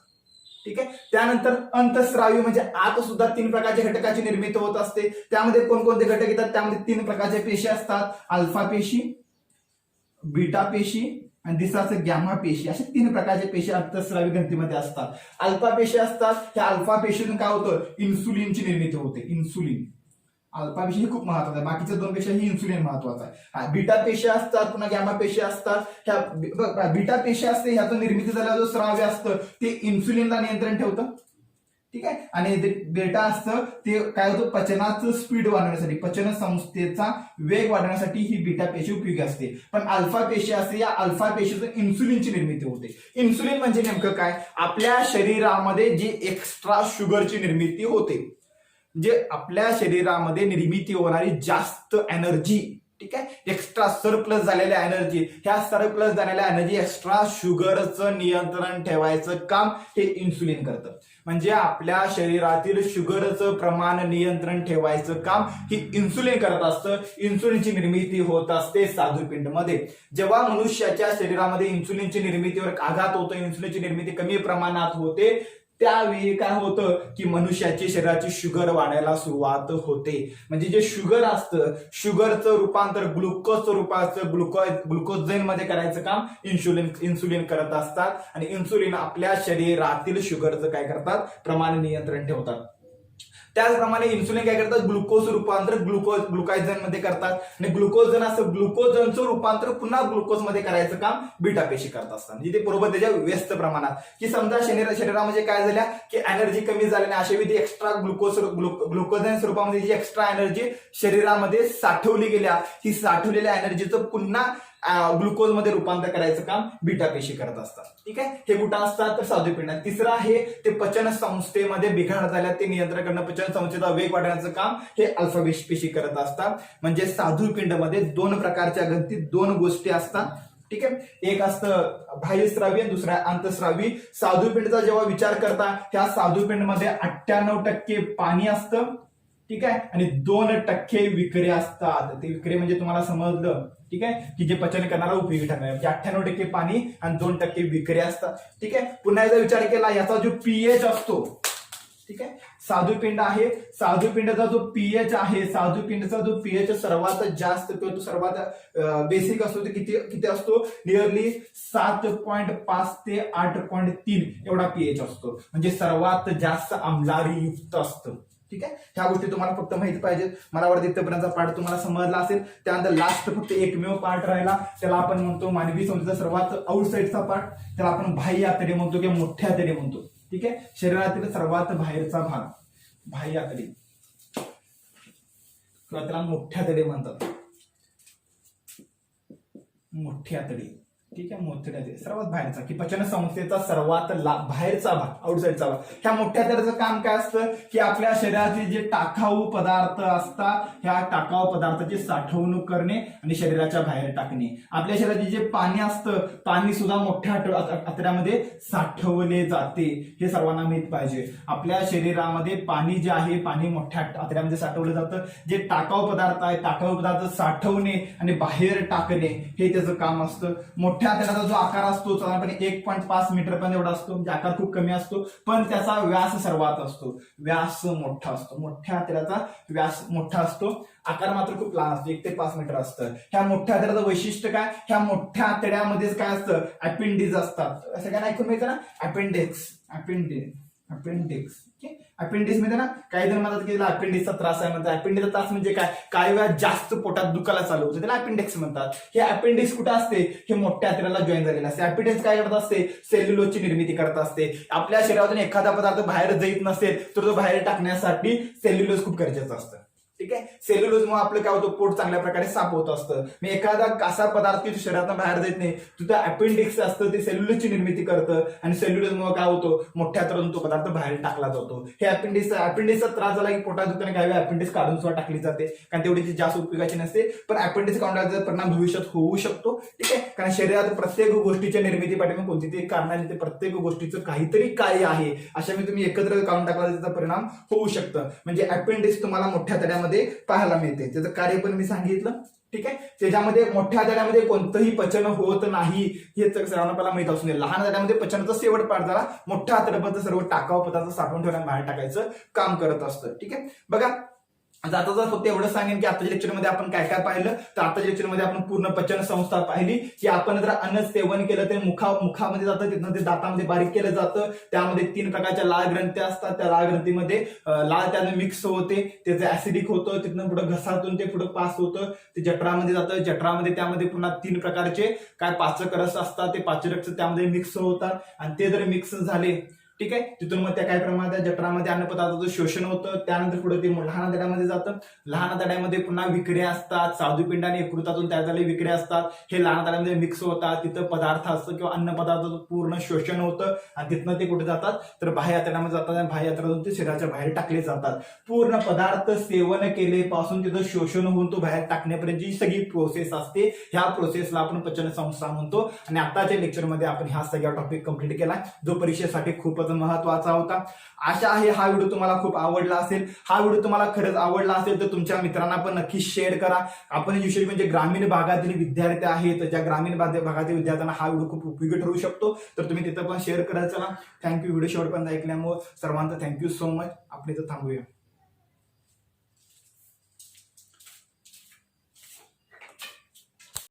ठीक आहे, त्यानंतर अंतस्रावी म्हणजे आत सुद्धा 3 प्रकारच्या घटकाची निर्मिती होत असते. त्यामध्ये कोणकोणते घटक येतात, त्यामध्ये 3 प्रकारच्या पेशी असतात, अल्फा पेशी, बीटा पेशी आणि दिसाचं गॅमा पेशी. अशा 3 प्रकारच्या पेशी अंतस्रावी ग्रंथीमध्ये असतात. अल्फा पेशी असतात, त्या अल्फा पेशीतून काय होतं, इन्सुलिनची निर्मिती होते. इन्सुलिन, अल्फा पेशी खूप महत्वाचं आहे, बाकीच्या 2 पेक्षा ही इन्सुलिन महत्वाचा आहे. बीटा पेशी असतात, पुन्हा गॅमा पेशी असतात. ह्या बीटा पेशी असते, ह्यातून निर्मिती झालेला जो स्राव असतं ते इन्सुलिनला नियंत्रण ठेवतं. ठीक आहे, आणि बेटा असतं ते काय होतं, पचनाचं स्पीड वाढवण्यासाठी, पचन संस्थेचा वेग वाढवण्यासाठी ही बीटा पेशी उपयोगी असते. पण अल्फा पेशी असते, या अल्फा पेशीतून इन्सुलिनची निर्मिती होते. इन्सुलिन म्हणजे नेमकं काय, आपल्या शरीरामध्ये जी एक्स्ट्रा शुगरची निर्मिती होते, जे आपल्या शरीरामध्ये निर्मिती होणारी जास्त एनर्जी, ठीक आहे, एक्स्ट्रा सरप्लस झालेल्या एनर्जी, ह्या सरप्लस झालेल्या एनर्जी एक्स्ट्रा शुगरचं नियंत्रण ठेवायचं काम हे इन्सुलिन करतं. म्हणजे आपल्या शरीरातील शुगरचं प्रमाण नियंत्रण ठेवायचं काम ही इन्सुलिन करत असतं. इन्सुलिनची निर्मिती होत असते स्वादुपिंडमध्ये. जेव्हा मनुष्याच्या शरीरामध्ये इन्सुलिनची निर्मितीवर आघात होतो, इन्सुलिनची निर्मिती कमी प्रमाणात होते, त्यावेळी काय होतं की मनुष्याची शरीराची शुगर वाढायला सुरुवात होते. म्हणजे जे शुगर असतं, शुगरचं रूपांतर ग्लुकोजचं रूपाचं ग्लुकोजेन मध्ये करायचं काम इन्सुलिन करत असतात. आणि इन्सुलिन आपल्या शरीरातील शुगरचं काय करतात, प्रमाण नियंत्रण ठेवतात. त्याचप्रमाणे इन्सुलिन काय करतात, ग्लुकोज रूपांतर ग्लुकायझन मध्ये करतात. आणि ग्लुकोजन असं ग्लुकोजनचं रूपांतर पुन्हा ग्लुकोज मध्ये करायचं काम बीटा पेशी करत असतात. म्हणजे ते बरोबर त्याच्या व्यस्त प्रमाणात, की समजा शरीरामध्ये काय झाल्या की एनर्जी कमी झाल्याने अशा विधी एक्स्ट्रा ग्लुकोजन स्वरूपामध्ये जी एक्स्ट्रा एनर्जी शरीरामध्ये साठवली गेल्या, ही साठवलेल्या एनर्जीचं पुन्हा ग्लुकोज मध्ये रूपांतर करायचं काम बीटा पेशी करत असतात. ठीक आहे, हे कुठं असतात तर स्वादुपिंडात. तिसरं आहे ते पचन संस्थेमध्ये बिघाड झाल्या ते नियंत्रण करणं, पचन संस्थेचा वेग वाढवण्याचं काम हे अल्फा पेशी करत असतात. म्हणजे स्वादुपिंडमध्ये 2 प्रकारच्या ग्रंथीत 2 गोष्टी असतात. ठीक आहे, एक असतं बाह्यस्रावी, दुसरा अंतस्रावी. स्वादुपिंडचा जेव्हा विचार करता, त्या स्वादुपिंडमध्ये 98% पाणी असतं. ठीक आहे, आणि 2% विकरे असतात. ते विकरे म्हणजे तुम्हाला समजलं, ठीक आहे, की जे पचन करणारा उपयोगी ठरणार. म्हणजे 98% पाणी आणि 2% विकरे असतात. ठीक आहे, पुन्हा एकदा विचार केला, याचा जो पीएच असतो, ठीक आहे, स्वादुपिंड आहे, स्वादुपिंडाचा जो पीएच आहे, स्वादुपिंडाचा जो पीएच सर्वात जास्त किंवा तो सर्वात बेसिक असतो, ते किती असतो, नियरली 7.5 ते 8.3 एवढा पीएच असतो. म्हणजे सर्वात जास्त आम्लारी युक्त असतं. ठीक आहे, ह्या गोष्टी तुम्हाला फक्त माहिती पाहिजेत. मला वाटतं इथपर्यंतचा पाठ तुम्हाला समजला असेल. त्यानंतर लास्ट फक्त एकमेव पार्ट राहिला, त्याला आपण म्हणतो मानवी संस्थेचा सर्वात आउटसाईडचा पार्ट, त्याला आपण बाह्य आतडे म्हणतो किंवा मोठ्या आतडे म्हणतो. ठीक आहे, शरीरातील सर्वात बाहेरचा भाग बाह्य आतडे किंवा त्याला मोठ्या आतडे म्हणतात. मोठी आतडी, ठीक आहे, मोठ्या आतडी सर्वात बाहेरचा, की पचन संस्थेचा सर्वात बाहेरचा भाग, आउटसाईडचा भाग. ह्या मोठ्या आतड्याचं काम काय असतं की आपल्या शरीरातील जे टाकाऊ पदार्थ असतात, ह्या टाकाऊ पदार्थाची साठवणूक करणे आणि शरीराच्या बाहेर टाकणे. आपल्या शरीराचे जे पाणी असतं, पाणी सुद्धा मोठ्या आतड्यामध्ये साठवले जाते, हे सर्वांना माहित पाहिजे. आपल्या शरीरामध्ये पाणी जे आहे, पाणी मोठ्या आतड्यामध्ये साठवलं जातं. जे टाकाऊ पदार्थ आहे, टाकाऊ पदार्थ साठवणे आणि बाहेर टाकणे हे त्याचं काम असतं. मोठ्या आतड्याचा जो आकार असतो साधारणपणे 1.5 मीटर पर्यंत एवढा असतो. म्हणजे आकार खूप कमी असतो, पण त्याचा व्यास सर्वात असतो, व्यास मोठा असतो. मोठ्या आतड्याचा व्यास मोठा असतो, आकार मात्र खूप लहान असतो, 1 ते 5 मीटर असतं. ह्या मोठ्या आतड्याचं वैशिष्ट्य काय, ह्या मोठ्या आतड्यामध्येच काय असतं, अपेंडिक्स असतात. सगळ्यांना ऐकून माहिती ना, अपेंडिक्स. अपेंडिक्स मध्ये ना काही जण म्हणतात की अपेंडिक्सचा त्रास आहे म्हणतात. अपेंडिक्सचा त्रास म्हणजे काय, काही वेळा जास्त पोटात दुखायला चालू होतं, त्याला अपेंडिक्स म्हणतात. हे अपेंडिक्स कुठं असते, हे मोठ्या आतड्याला जॉईन झालेलं असते. अपेंडिक्स काय करत असते, सेल्युलोजची निर्मिती करत असते. आपल्या शरीरातून एखादा पदार्थ बाहेर जात नसेल तर तो बाहेर टाकण्यासाठी सेल्युलोज खूप गरजेचं असतं. ठीक आहे. सेल्युलोजमुळे आपलं काय होतं, पोट चांगल्या प्रकारे साफ होत असतं. मी एखादा असा पदार्थ की शरीरातून बाहेर जात नाही, तुझं अपेंडिक्स असतं ते सेल्युलोजची निर्मिती करतं आणि सेल्युलोजमुळे काय होतं, मोठ्या तरातून तो पदार्थ बाहेर टाकला जातो. हे अपेंडिक्सचा त्रास झाला की पोटात दुखणे काय अपेंडिक्स काढून सुद्धा टाकली जाते, कारण तेवढी जास्त उपयोगाची नसते. पण अपेंडिक्स काढण्याचा परिणाम भविष्यात होऊ शकतो. ठीक आहे, कारण शरीरात प्रत्येक गोष्टीच्या निर्मिती पाठीमागे कोणती तरी कारणाने ते प्रत्येक गोष्टीचं काहीतरी कार्य आहे, अशा मी तुम्ही एकत्र काढून टाकला त्याचा परिणाम होऊ शकतं. म्हणजे अपेंडिक्स तुम्हाला मोठ्या तड्यामध्ये पाहायला मिळते. त्याचं कार्य पण मी सांगितलं. ठीक आहे, त्याच्यामध्ये मोठ्या तड्यामध्ये कोणतंही पचन होत नाही हे सर्वांना पहिला माहित असून लहान तड्यामध्ये पचनाचा शेवट पाठ झाला, मोठ्या तड्यामध्ये सर्व टाकाव पदार्थ साठवून ठेवण्यात बाहेर टाकायचं काम करत असतं. ठीक आहे, बघा आता फक्त एवढं सांगेन की आताच्या लेक्चरमध्ये आपण काय काय पाहिलं, तर आताच्या लेक्चरमध्ये आपण पूर्ण पचन संस्था पाहिली की आपण जर अन्न सेवन केलं तर मुखामध्ये जातं, तिथनं ते दातामध्ये बारीक केलं जातं. त्यामध्ये 3 प्रकारच्या लाळ ग्रंथी असतात, त्या लाळ ग्रंथीमध्ये लाळ त्याने मिक्स होते, त्याचं ऍसिडिक होतं, तिथनं पुढे घसातून ते पुढे पास होतं, ते जठरामध्ये जातं, जठरामध्ये त्यामध्ये पुन्हा 3 प्रकारचे काय पाचक रस असतात, ते पाचक रस त्यामध्ये मिक्स होतात आणि ते जर मिक्स झाले, ठीक आहे, तिथून मग त्या काही प्रमाणात जठरामध्ये अन्न पदार्थाचं शोषण होतं. त्यानंतर पुढे ते लहान तड्यामध्ये जातं. लहान तड्यामध्ये पुन्हा विकड्या असतात, स्वादुपिंड आणि यकृतातून तयार झालेले विकड्या असतात, हे लहान तड्यामध्ये मिक्स होतात. तिथं पदार्थ असतं किंवा अन्न पदार्थाचं पूर्ण शोषण होतं आणि तिथनं ते कुठे जातात तर बाह्य आतड्यामध्ये जातात आणि बाह्य आतड्यातून ते शरीराच्या बाहेर टाकले जातात. पूर्ण पदार्थ सेवन केलेपासून तिथं शोषण होऊन तो बाहेर टाकण्यापर्यंतची सगळी प्रोसेस असते. ह्या प्रोसेसला आपण पचन संस्था म्हणतो. आणि आताच्या लेक्चरमध्ये आपण हा सगळा टॉपिक कंप्लीट केला, जो परीक्षेसाठी खूपच महत्वाचा होता. आशा आहे हा व्हिडिओ तुम्हाला खूप आवडला असेल. हा व्हिडिओ तुम्हाला खरंच आवडला असेल तर तुमच्या मित्रांना पण नक्की शेअर करा. आपण युजली म्हणजे ग्रामीण भागातील विद्यार्थी आहेत, ज्या ग्रामीण भागातील विद्यार्थ्यांना हा व्हिडिओ खूप उपयोगी ठरू शकतो, तर तुम्ही तिथं पण शेअर करायचं ना. थँक्यू व्हिडिओ शेवटपर्यंत ऐकल्यामुळे सर्वांचं थँक्यू सो मच. आपण इथं थांबूया.